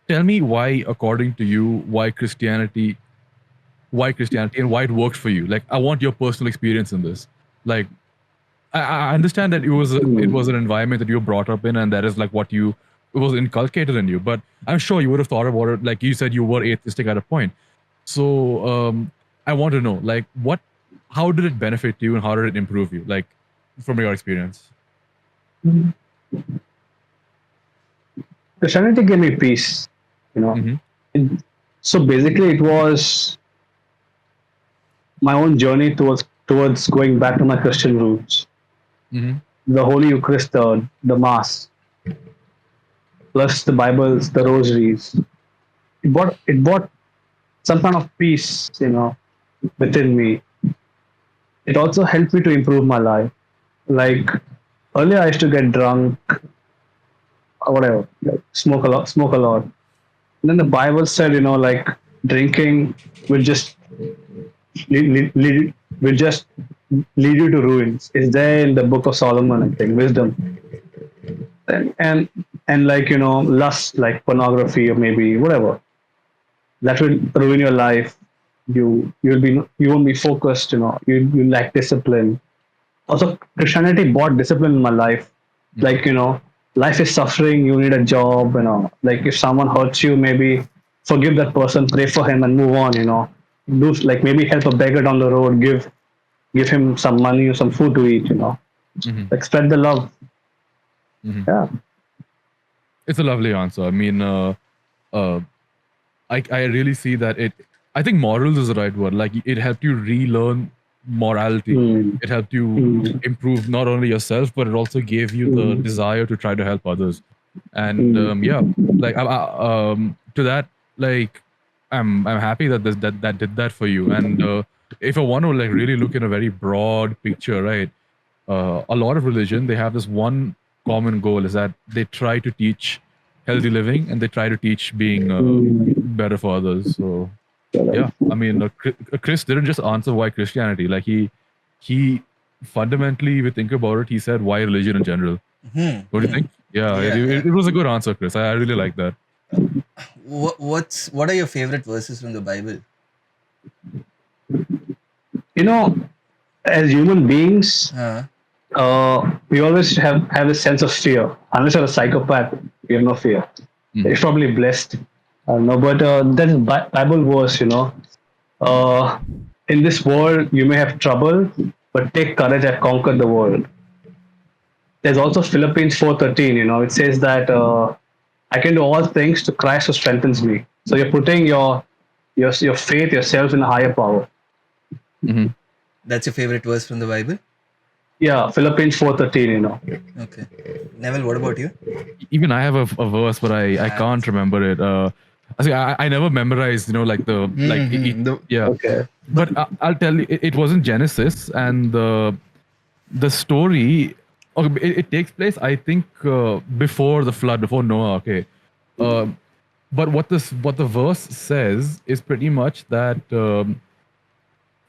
tell me why, according to you, why Christianity and why it worked for you. Like, I want your personal experience in this. Like, I understand that it was an environment that you were brought up in, and that is like what it was inculcated in you. But I'm sure you would have thought about it. Like you said, you were atheistic at a point. So I want to know, like, how did it benefit you, and how did it improve you, like, from your experience? Christianity gave me peace, you know. Mm-hmm. So basically, it was my own journey towards going back to my Christian roots. Mm-hmm. The Holy Eucharist, the Mass, plus the Bibles, the rosaries. It brought some kind of peace, you know, within me. It also helped me to improve my life. Like earlier, I used to get drunk or whatever, like smoke a lot. And then the Bible said, you know, like drinking will just will just lead you to ruins. It's there in the Book of Solomon, I think, wisdom. And like, you know, lust, like pornography or maybe whatever, that will ruin your life. You won't be focused, you know, you lack discipline. Also, Christianity brought discipline in my life. Like, you know, life is suffering, you need a job, you know, like if someone hurts you, maybe forgive that person, pray for him and move on, you know. Do like maybe help a beggar down the road, give him some money or some food to eat, you know. Like spread the love. Yeah. It's a lovely answer. I mean, I really see that I think morals is the right word. Like it helped you relearn morality. It helped you improve not only yourself, but it also gave you the desire to try to help others. And yeah, like to that, like I'm happy that that did that for you. And if I want to like really look in a very broad picture, right? A lot of religion, they have this one common goal, is that they try to teach healthy living, and they try to teach being better for others. So yeah, I mean, Chris didn't just answer why Christianity. Like he fundamentally, if you think about it, he said why religion in general. What do you think? Yeah, it was a good answer, Chris. I really like that. What are your favorite verses from the Bible? You know, as human beings, we always have a sense of fear. Unless you're a psychopath, you have no fear. You're probably blessed. No, but that's Bible verse, you know. In this world, you may have trouble, but take courage. I've conquered the world. There's also Philippians 4:13. You know, it says that I can do all things to Christ who strengthens me. So you're putting your faith, yourself in a higher power. That's your favorite verse from the Bible? Yeah, Philippians 4:13. You know. Okay, Neville, what about you? Even I have a verse, but I can't remember it. I never memorized, you know, like yeah. Okay. But I'll tell you, it wasn't Genesis, and the story. Okay, it takes place, I think, before the flood, before Noah. Okay, but what the verse says is pretty much that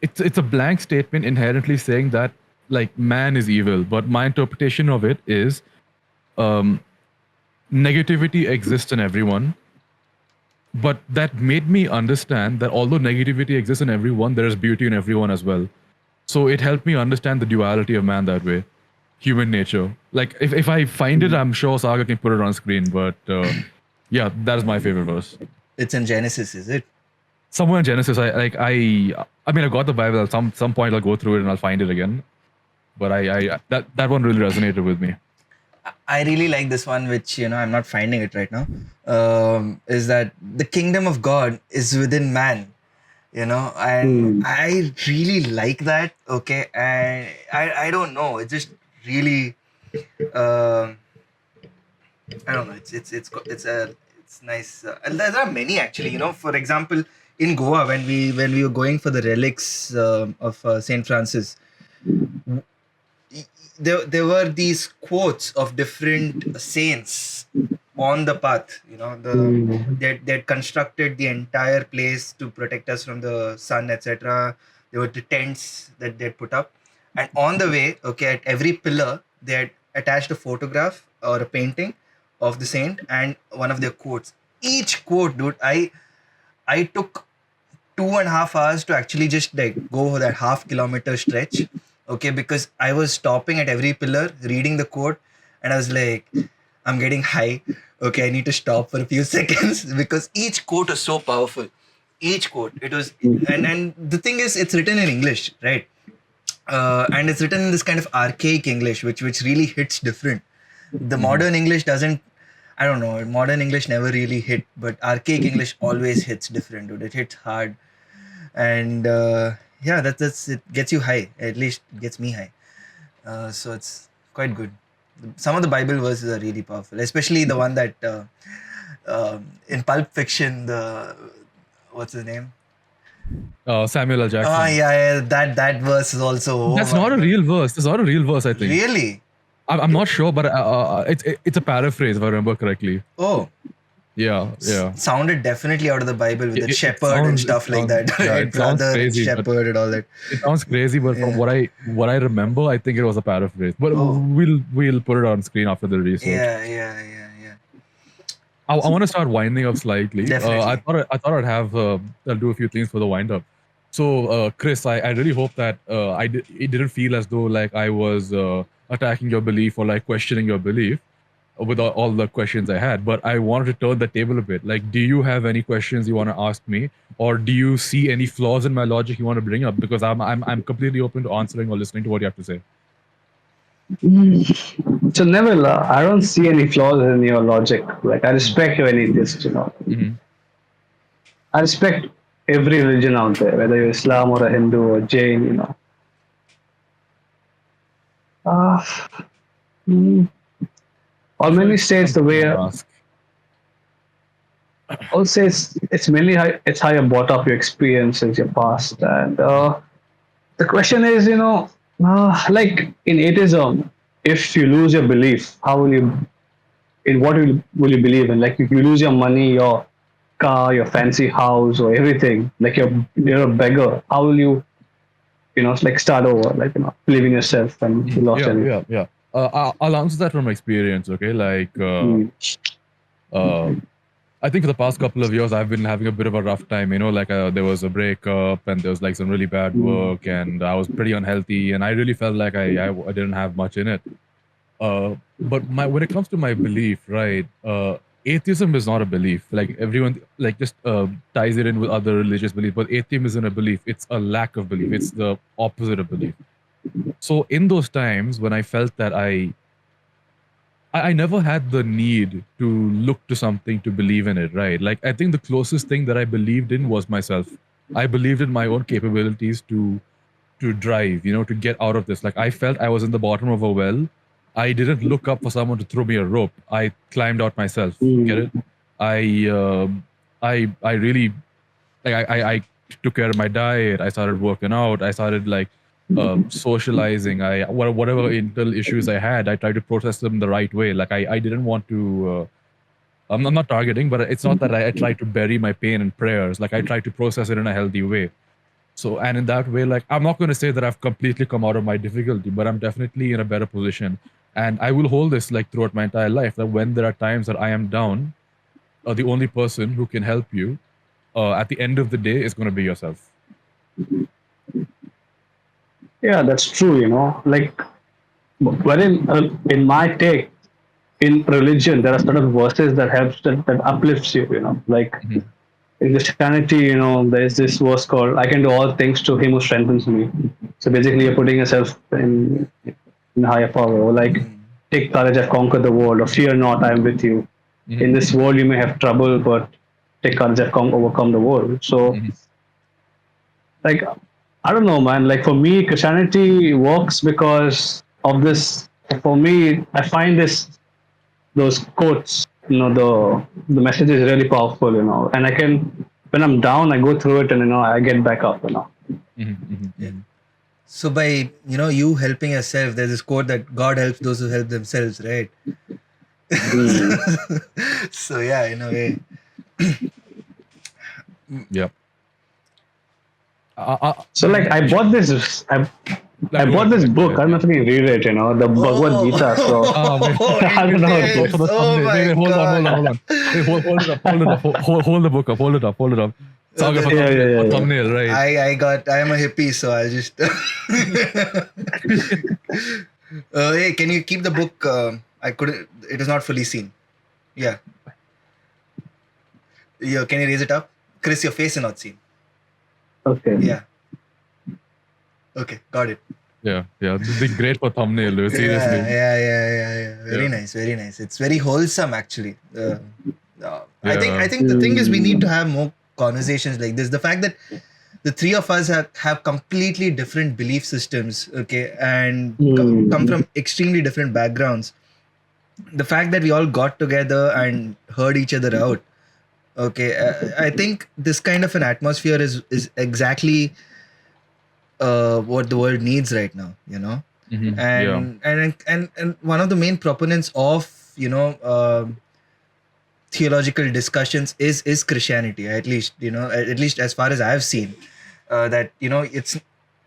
it's a blank statement inherently saying that like man is evil. But my interpretation of it is negativity exists in everyone. But that made me understand that although negativity exists in everyone, there is beauty in everyone as well. So it helped me understand the duality of man that way, human nature. Like if I find it, I'm sure Sagar can put it on screen. But yeah, that is my favorite verse. It's in Genesis, is it? Somewhere in Genesis. I mean, I got the Bible. At some point, I'll go through it and I'll find it again. But that one really resonated with me. I really like this one, which, you know, I'm not finding it right now, is that the kingdom of God is within man, you know, and I really like that. Okay. And I don't know. It just really, I don't know. It's nice. And there are many actually, you know, for example, in Goa, when we were going for the relics of Saint Francis, there were these quotes of different saints on the path. You know, they constructed the entire place to protect us from the sun, etc. There were the tents that they put up, and on the way, okay, at every pillar they had attached a photograph or a painting of the saint and one of their quotes. Each quote, dude, I took 2.5 hours to actually just like go that half kilometer stretch Okay, because I was stopping at every pillar, reading the quote, and I was like, I'm getting high. Okay, I need to stop for a few seconds because each quote was so powerful. Each quote, it was, and the thing is, it's written in English, right? And it's written in this kind of archaic English, which really hits different. The modern English doesn't. I don't know. Modern English never really hit, but archaic English always hits different, dude. It hits hard, and yeah, that's it gets you high. At least it gets me high. So it's quite good. Some of the Bible verses are really powerful, especially the one that in Pulp Fiction, the what's his name? Samuel L. Jackson. Yeah, that verse is also. That's not a real verse. That's not a real verse, I think. Really? I'm not sure, but it's a paraphrase if I remember correctly. Oh. Yeah. Sounded definitely out of the Bible with the shepherd and stuff like that. Yeah, Right? it sounds Brother, crazy, shepherd, and all that. It sounds crazy, but from what I remember, I think it was a paraphrase. But we'll put it on screen after the research. Yeah. I want to start winding up slightly. Definitely. I thought I'll do a few things for the wind up. So, Chris, I really hope that it didn't feel as though like I was attacking your belief or like questioning your belief with all the questions I had. But I wanted to turn the table a bit. Like, do you have any questions you want to ask me, or do you see any flaws in my logic you want to bring up? Because I'm completely open to answering or listening to what you have to say. So Neville, I don't see any flaws in your logic. Like, I respect your atheist, I respect every religion out there, whether you're Islam or a Hindu or Jain, Or many states the way I'll say it's mainly how you brought up your experiences, your past, and the question is, like in atheism, if you lose your belief, how will you? In what will you believe in? Like if you lose your money, your car, your fancy house, or everything, like you're a beggar. How will you, like start over? Like believe in yourself and you lost everything. Yeah. I'll answer that from experience. Okay, like I think for the past couple of years I've been having a bit of a rough time. Like there was a breakup and there was like some really bad work and I was pretty unhealthy and I really felt like I didn't have much in it. But when it comes to my belief, right? Atheism is not a belief. Like everyone like just ties it in with other religious beliefs, but atheism isn't a belief. It's a lack of belief. It's the opposite of belief. So in those times when I felt that I never had the need to look to something to believe in it, right? Like I think the closest thing that I believed in was myself. I believed in my own capabilities to drive, to get out of this. Like I felt I was in the bottom of a well. I didn't look up for someone to throw me a rope. I climbed out myself. Get it? I really like I took care of my diet. I started working out. I started like socializing. Whatever internal issues I had, I tried to process them the right way. Like I didn't want to. I'm not targeting, but it's not that I tried to bury my pain in prayers. Like I tried to process it in a healthy way. So and in that way, like I'm not going to say that I've completely come out of my difficulty, but I'm definitely in a better position. And I will hold this like throughout my entire life. That when there are times that I am down, the only person who can help you at the end of the day is going to be yourself. Yeah, that's true. Like, well, in my take, in religion, there are certain verses that that uplifts you. Like in Christianity, there's this verse called "I can do all things to Him who strengthens me." So basically, you're putting yourself in higher power. Or like, take courage, I've conquered the world. Or fear not, I am with you. In this world, you may have trouble, but take courage, I've overcome the world. So, like, I don't know, man. Like for me, Christianity works because of this. For me, I find those quotes, the message is really powerful, and I can, when I'm down, I go through it and I get back up, Yeah. So by you helping yourself, there's this quote that God helps those who help themselves, right? So yeah, in a way. Yeah. So like I bought this book. I don't know if you can read it, the Bhagavad Gita. So I don't know. Hold on. Wait, hold on. Wait, hold it up. Hold the book up. Hold it up. Sagar for thumbnail, right? I am a hippie, so I'll just. Hey, can you keep the book? I couldn't. It is not fully seen. Yeah. Yeah. Can you raise it up, Chris? Your face is not seen. Okay. Yeah. Okay, got it. Yeah. This is great for thumbnail, dude. Seriously. Yeah. Very Yeah. nice, very nice. It's very wholesome, actually. I Yeah. think the thing is we need to have more conversations like this. The fact that the three of us have completely different belief systems, okay, and come from extremely different backgrounds. The fact that we all got together and heard each other out, okay, I think this kind of an atmosphere is exactly what the world needs right now, you know. Mhm. And one of the main proponents of, you know, theological discussions is Christianity, at least, you know, at least as far as I've seen, that, you know, it's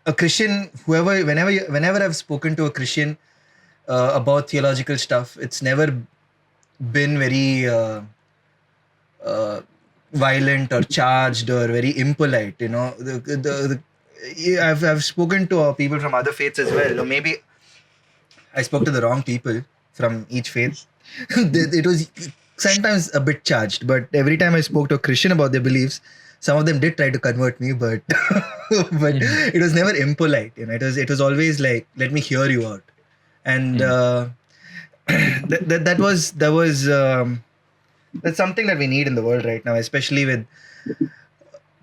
a Christian, whenever I've spoken to a Christian about theological stuff, it's never been very violent or charged or very impolite, you know. I've spoken to people from other faiths as well, or maybe I spoke to the wrong people from each faith. It was sometimes a bit charged, but every time I spoke to a Christian about their beliefs, some of them did try to convert me, but it was never impolite. You know, it was always like, let me hear you out, and that was that's something that we need in the world right now, especially with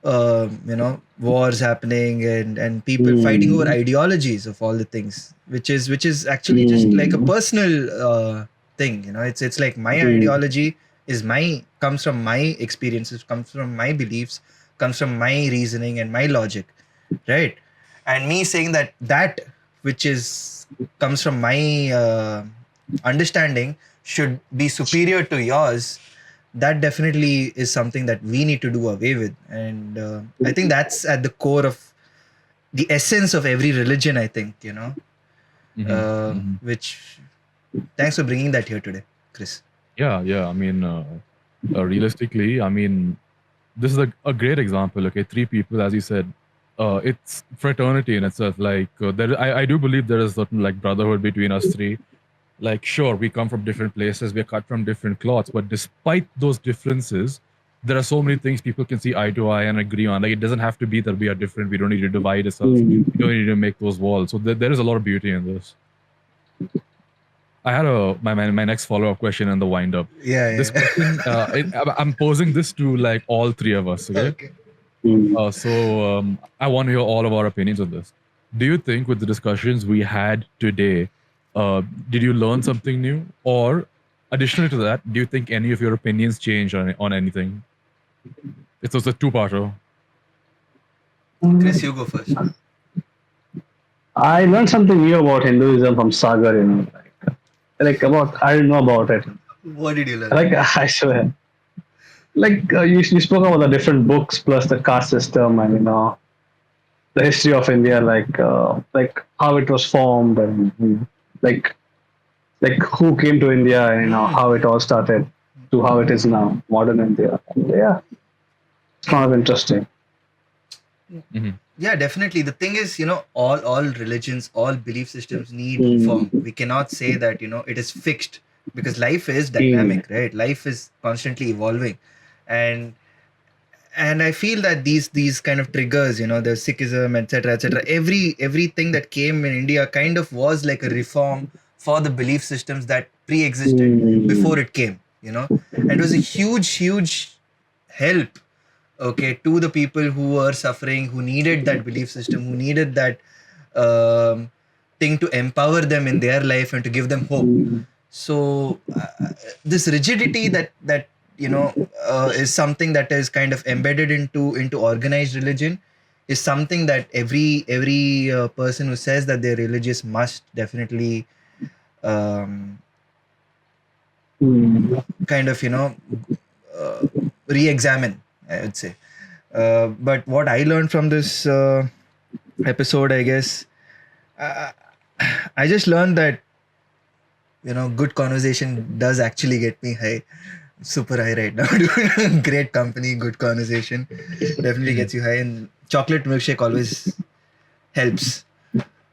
you know, wars happening and people fighting over ideologies of all the things, which is actually just like a personal thing, you know. It's like my ideology comes from my experiences, comes from my beliefs, comes from my reasoning and my logic, right? And me saying that which comes from my understanding should be superior to yours, that definitely is something that we need to do away with. And I think that's at the core of the essence of every religion, I think, you know. Which, thanks for bringing that here today, Chris. Yeah. I mean, realistically, I mean, this is a great example. Okay, three people, as you said, it's fraternity in itself. Like, I do believe there is certain like brotherhood between us three. Like, sure, we come from different places, we're cut from different cloths, but despite those differences, there are so many things people can see eye to eye and agree on. Like, it doesn't have to be that we are different. We don't need to divide ourselves. We don't need to make those walls. So there is a lot of beauty in this. I had my next follow-up question in the wind-up. Yeah. This question, I'm posing this to like all three of us. Okay. So I want to hear all of our opinions on this. Do you think with the discussions we had today, did you learn something new? Or additionally to that, do you think any of your opinions changed on anything? It's also a two-parter. Chris, you go first. I learned something new about Hinduism from Sagar, you know, like about, I didn't know about it. What did you learn? Like, I swear. Like, you spoke about the different books plus the caste system and, you know, the history of India, like how it was formed and like who came to India and, you know, how it all started to how it is now, modern India. Yeah, it's kind of interesting. Yeah, definitely. The thing is, you know, all religions, all belief systems need form. We cannot say that, you know, it is fixed, because life is dynamic, right? Life is constantly evolving, and I feel that these kind of triggers, you know, the Sikhism, etc., everything that came in India kind of was like a reform for the belief systems that pre-existed before it came, you know. And it was a huge help, okay, to the people who were suffering, who needed that belief system, who needed that thing to empower them in their life and to give them hope. So this rigidity that you know is something that is kind of embedded into organized religion, is something that every person who says that they're religious must definitely kind of, you know, re-examine, I would say. But what I learned from this episode, I guess, I just learned that, you know, good conversation does actually get me high. super high right now, dude. Great company, good conversation. Definitely gets you high, and chocolate milkshake always helps.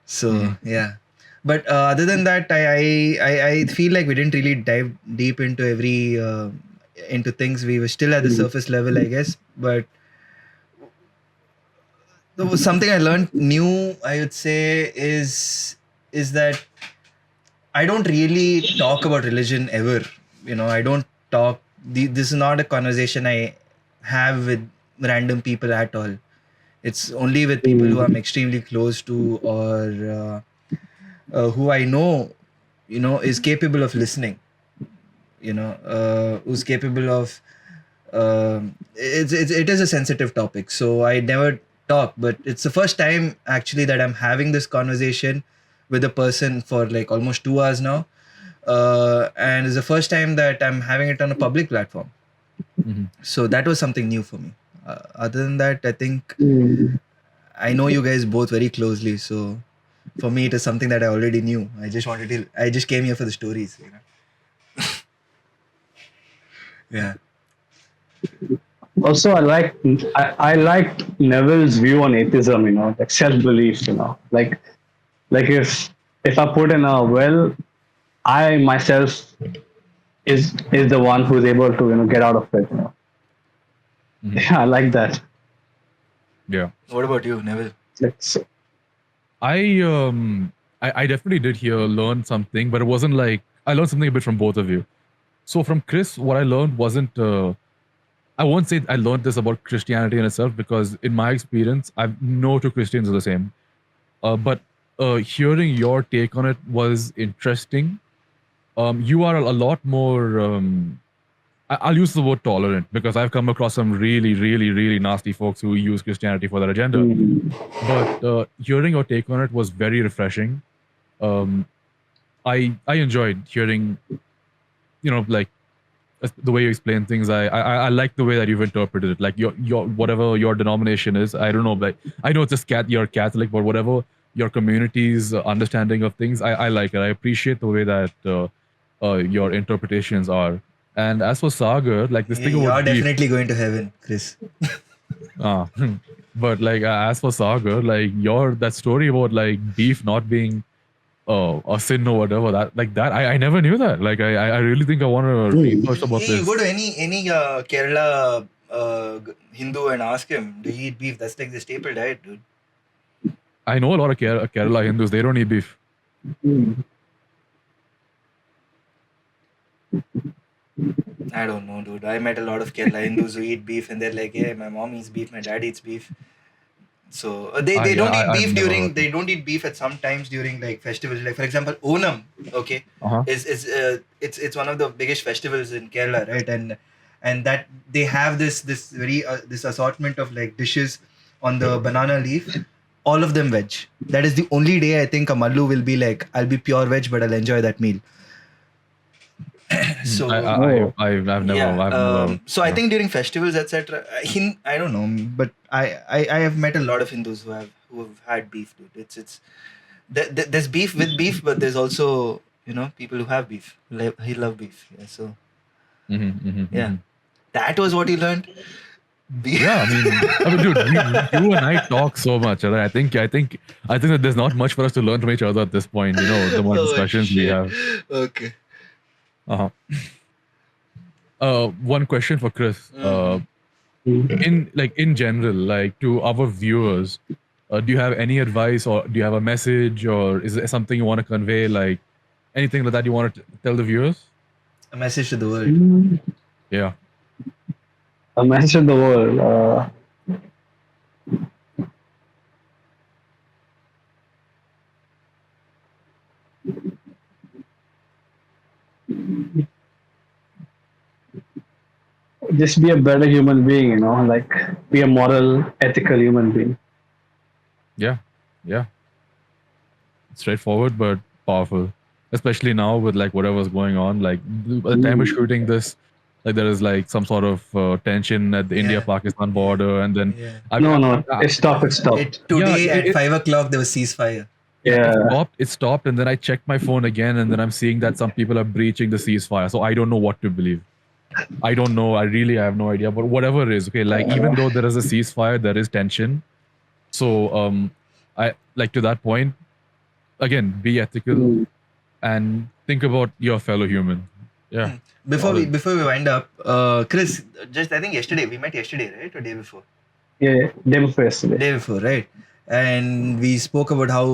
So yeah. But other than that, I feel like we didn't really dive deep into every into things. We were still at the surface level, I guess. But there was something I learned new, I would say, is that I don't really talk about religion ever. I don't talk. This is not a conversation I have with random people at all. It's only with people who I'm extremely close to, or who I know, is capable of listening. Who's capable of. It is a sensitive topic, so I never talk. But it's the first time actually that I'm having this conversation with a person for like almost 2 hours now, and it's the first time that I'm having it on a public platform. So that was something new for me. Other than that, I think I know you guys both very closely, so for me it is something that I already knew. I just came here for the stories. Yeah. Also, I like Neville's view on atheism. Like self-belief. Like if I put in a well, I myself is the one who's able to get out of it. Yeah, I like that. Yeah. What about you, Neville? So, I definitely did learn something, but it wasn't like I learned something a bit from both of you. So from Chris, what I learned wasn't. I won't say I learned this about Christianity in itself, because in my experience, no two Christians are the same. But hearing your take on it was interesting. You are a lot more. I'll use the word tolerant, because I've come across some really, really, really nasty folks who use Christianity for their agenda. But hearing your take on it was very refreshing. I enjoyed hearing, like the way you explain things. I like the way that you've interpreted it. Like your whatever your denomination is. I don't know. Like I know it's just you're Catholic, but whatever your community's understanding of things, I like it. I appreciate the way that your interpretations are. And as for Sagar, like this thing about You're beef, definitely going to heaven, Chris. but like as for Sagar, like that story about like beef not being a sin or whatever, that I never knew that. Like I really think I want to read first about You this. go to any Kerala Hindu and ask him, do you eat beef? That's like the staple diet, dude. I know a lot of Kerala Hindus. They don't eat beef. I don't know, dude. I met a lot of Kerala Hindus who eat beef, and they're like, "Yeah, my mom eats beef, my dad eats beef." So they don't eat beef during. They don't eat beef at some times during like festivals. Like for example, Onam. Okay, is it's one of the biggest festivals in Kerala, right? And that they have this very this assortment of like dishes on the banana leaf. All of them veg. That is the only day I think a Mallu will be like, I'll be pure veg, but I'll enjoy that meal. So I've never. So I think during festivals, etc. I don't know, but I have met a lot of Hindus who have had beef, dude. It's there's beef with beef, but there's also people who have beef. He love beef. Yeah, so yeah, that was what he learned. Yeah, I mean, dude, you and I talk so much. Right? I think that there's not much for us to learn from each other at this point. The more discussions we have. Okay. One question for Chris. In general, like to our viewers, do you have any advice, or do you have a message, or is there something you want to convey, like anything like that you want to tell the viewers? A message to the world. Yeah. A message to the world. Just be a better human being, like be a moral, ethical human being. Yeah. Straightforward but powerful, especially now with like whatever's going on. Like by the time we're shooting this, like there is like some sort of tension at the India-Pakistan border, and then It stopped. Today at 5 o'clock there was ceasefire. It stopped, and then I checked my phone again, and then I'm seeing that some people are breaching the ceasefire. So I don't know what to believe. I don't know. I have no idea. But whatever it is, okay. Like even though there is a ceasefire, there is tension. So I like to that point. Again, be ethical and think about your fellow human. Yeah. Before we wind up, Chris, just I think we met yesterday, right, or day before? Yeah, day before yesterday. Day before, right? And we spoke about how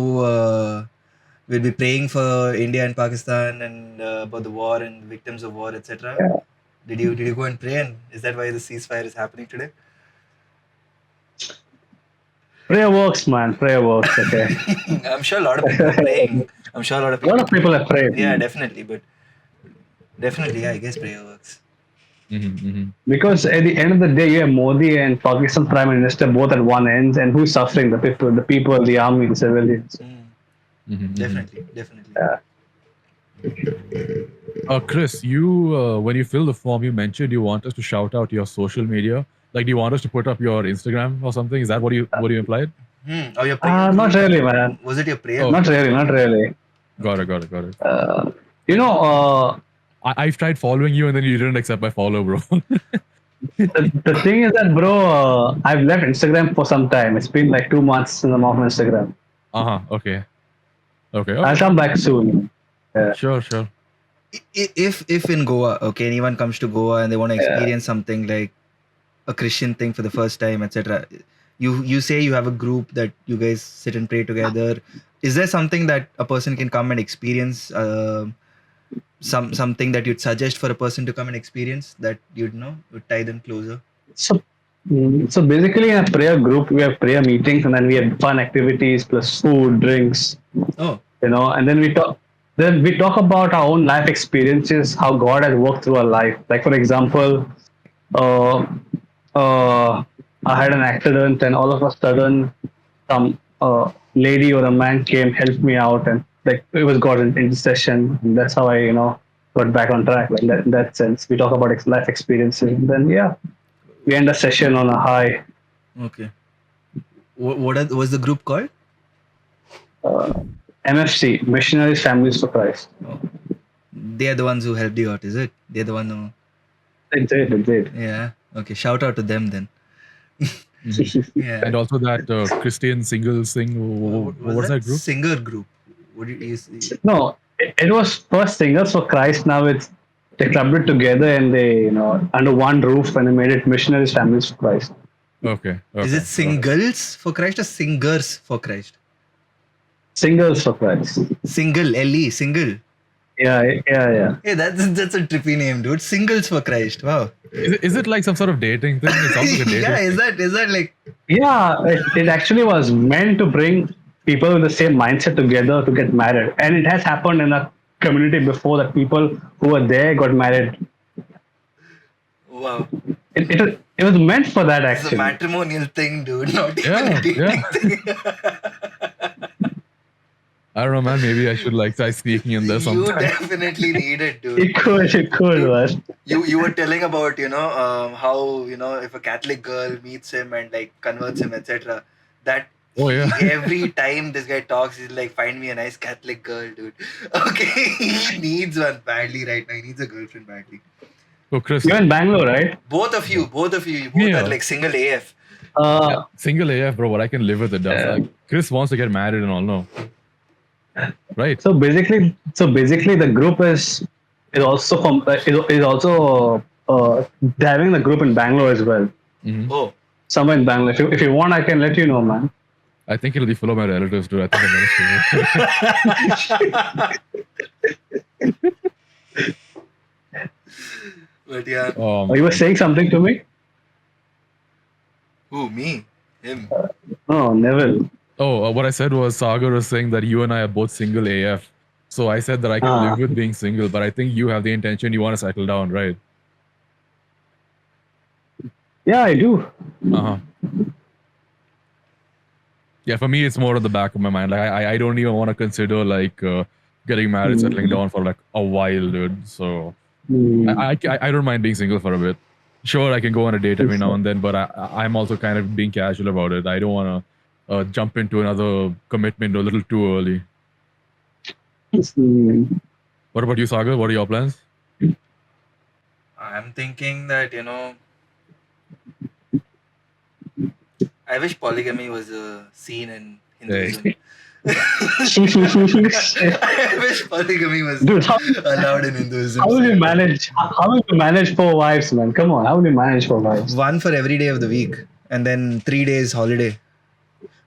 we'll be praying for India and Pakistan and about the war and victims of war, etc. Yeah. Did you go and pray? And is that why the ceasefire is happening today? Prayer works, man. Prayer works. Okay. I'm sure a lot of people are praying. I'm sure a lot of A lot of people have prayed. Yeah, definitely. But definitely, yeah, I guess prayer works. Because at the end of the day, you have Modi and Pakistan Prime Minister both at one end, and who's suffering? The people, the army, the civilians. Definitely. Yeah. Chris, you when you fill the form, you mentioned you want us to shout out your social media. Like, do you want us to put up your Instagram or something? Is that what you implied? Oh, your prayer. Not really, man. Was it your prayer? Oh. Not really. Got it. I've tried following you and then you didn't accept my follow, bro. the thing is that, bro, I've left Instagram for some time. It's been like 2 months since I'm off Instagram. Okay. I'll come back soon. Yeah. Sure. If in Goa, okay, anyone comes to Goa and they want to experience something like a Christian thing for the first time, etc. You say you have a group that you guys sit and pray together. Is there something that a person can come and experience? Something that you'd suggest for a person to come and experience that would tie them closer? So basically, in a prayer group, we have prayer meetings, and then we have fun activities plus food, drinks. Oh. And then we talk. Then we talk about our own life experiences, how God has worked through our life. Like, for example, I had an accident, and all of a sudden, some lady or a man came, helped me out, and like it was God's intercession. And that's how I, got back on track. Like in that sense, we talk about life experiences, and then we end a session on a high. Okay. What was the group called? MFC, Missionaries Families for Christ. Oh. They are the ones who helped you out, is it? They're the one who. They did. Yeah. Okay. Shout out to them then. Yeah. And also that Christian singles thing. What was that group? Singer group. What did you say? No, it was first Singers for Christ. Now they clubbed it together and they, under one roof, and they made it Missionaries Families for Christ. Okay. Is it singles for Christ or singers for Christ? Singles for Christ. Single, L-E, single. Yeah. Hey, that's a trippy name, dude. Singles for Christ. Wow. Is it like some sort of dating thing? It sounds like a dating. Yeah, is that like? Yeah, it actually was meant to bring people with the same mindset together to get married, and it has happened in a community before that people who were there got married. Wow. It was meant for that actually. It's a matrimonial thing, dude. Not even a dating thing. I don't know, man. Maybe I should try sneaking in there sometime. You definitely need it, dude. It could, man. You were telling about how if a Catholic girl meets him and converts him, etc. That every time this guy talks, he's like, find me a nice Catholic girl, dude. Okay, he needs one badly right now. He needs a girlfriend badly. So Chris, you're in Bangalore, right? Both of you both are single AF. Single AF, bro. But I can live with it. Chris wants to get married and all, no. Right. So basically, the group is also having the group in Bangalore as well. Mm-hmm. Oh, somewhere in Bangalore. If you want, I can let you know, man. I think it'll be full of my relatives, dude. I think I'm gonna but yeah. You were saying something to me? Who, me? Him? Oh, Neville. What I said was Sagar was saying that you and I are both single AF. So I said that I can live with being single, but I think you have the intention you want to settle down, right? Yeah, I do. Yeah, for me, it's more at the back of my mind. I don't even want to consider getting married, settling down for a while, dude. So I don't mind being single for a bit. Sure, I can go on a date every now and then, but I'm also kind of being casual about it. I don't want to jump into another commitment a little too early. Mm. What about you, Sagar? What are your plans? I'm thinking that, I wish polygamy was a scene in Hinduism. I wish polygamy was Dude, allowed in Hinduism. how will you manage? How will you manage 4 wives, man? Come on, how will you manage 4 wives? One for every day of the week, and then 3 days holiday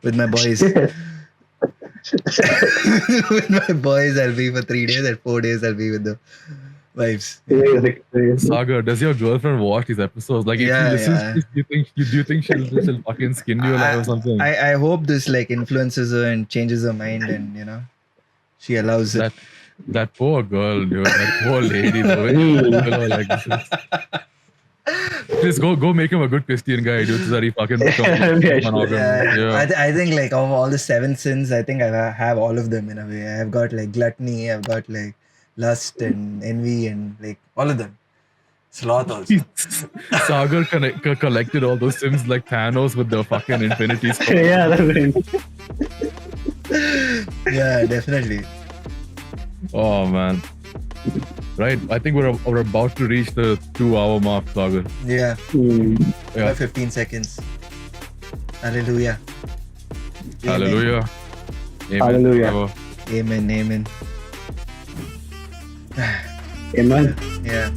with my boys. With my boys, I'll be for 3 days, and 4 days I'll be with the wives. Sagar, does your girlfriend watch these episodes? Like, if Yeah, she listens, yeah. to this, do you think she'll fucking skin you alive or something? I hope this like influences her and changes her mind, and she allows it. That poor girl, dude. That poor lady. The way people are like this. Just go make him a good Christian guy, dude. So that he fucking becomes I think like of all the 7 sins, I think I have all of them in a way. I've got like gluttony, I've got like lust and envy and like all of them. Sloth also. Sagar collected all those sims like Thanos with the fucking Infinity Stone. Yeah, that's right. Yeah, definitely. Oh man. Right, I think we're about to reach the 2-hour mark, Sagar. Yeah. Yeah. 15 seconds. Hallelujah. Hallelujah. Amen. Hallelujah. Amen. Amen. Amen. Yeah.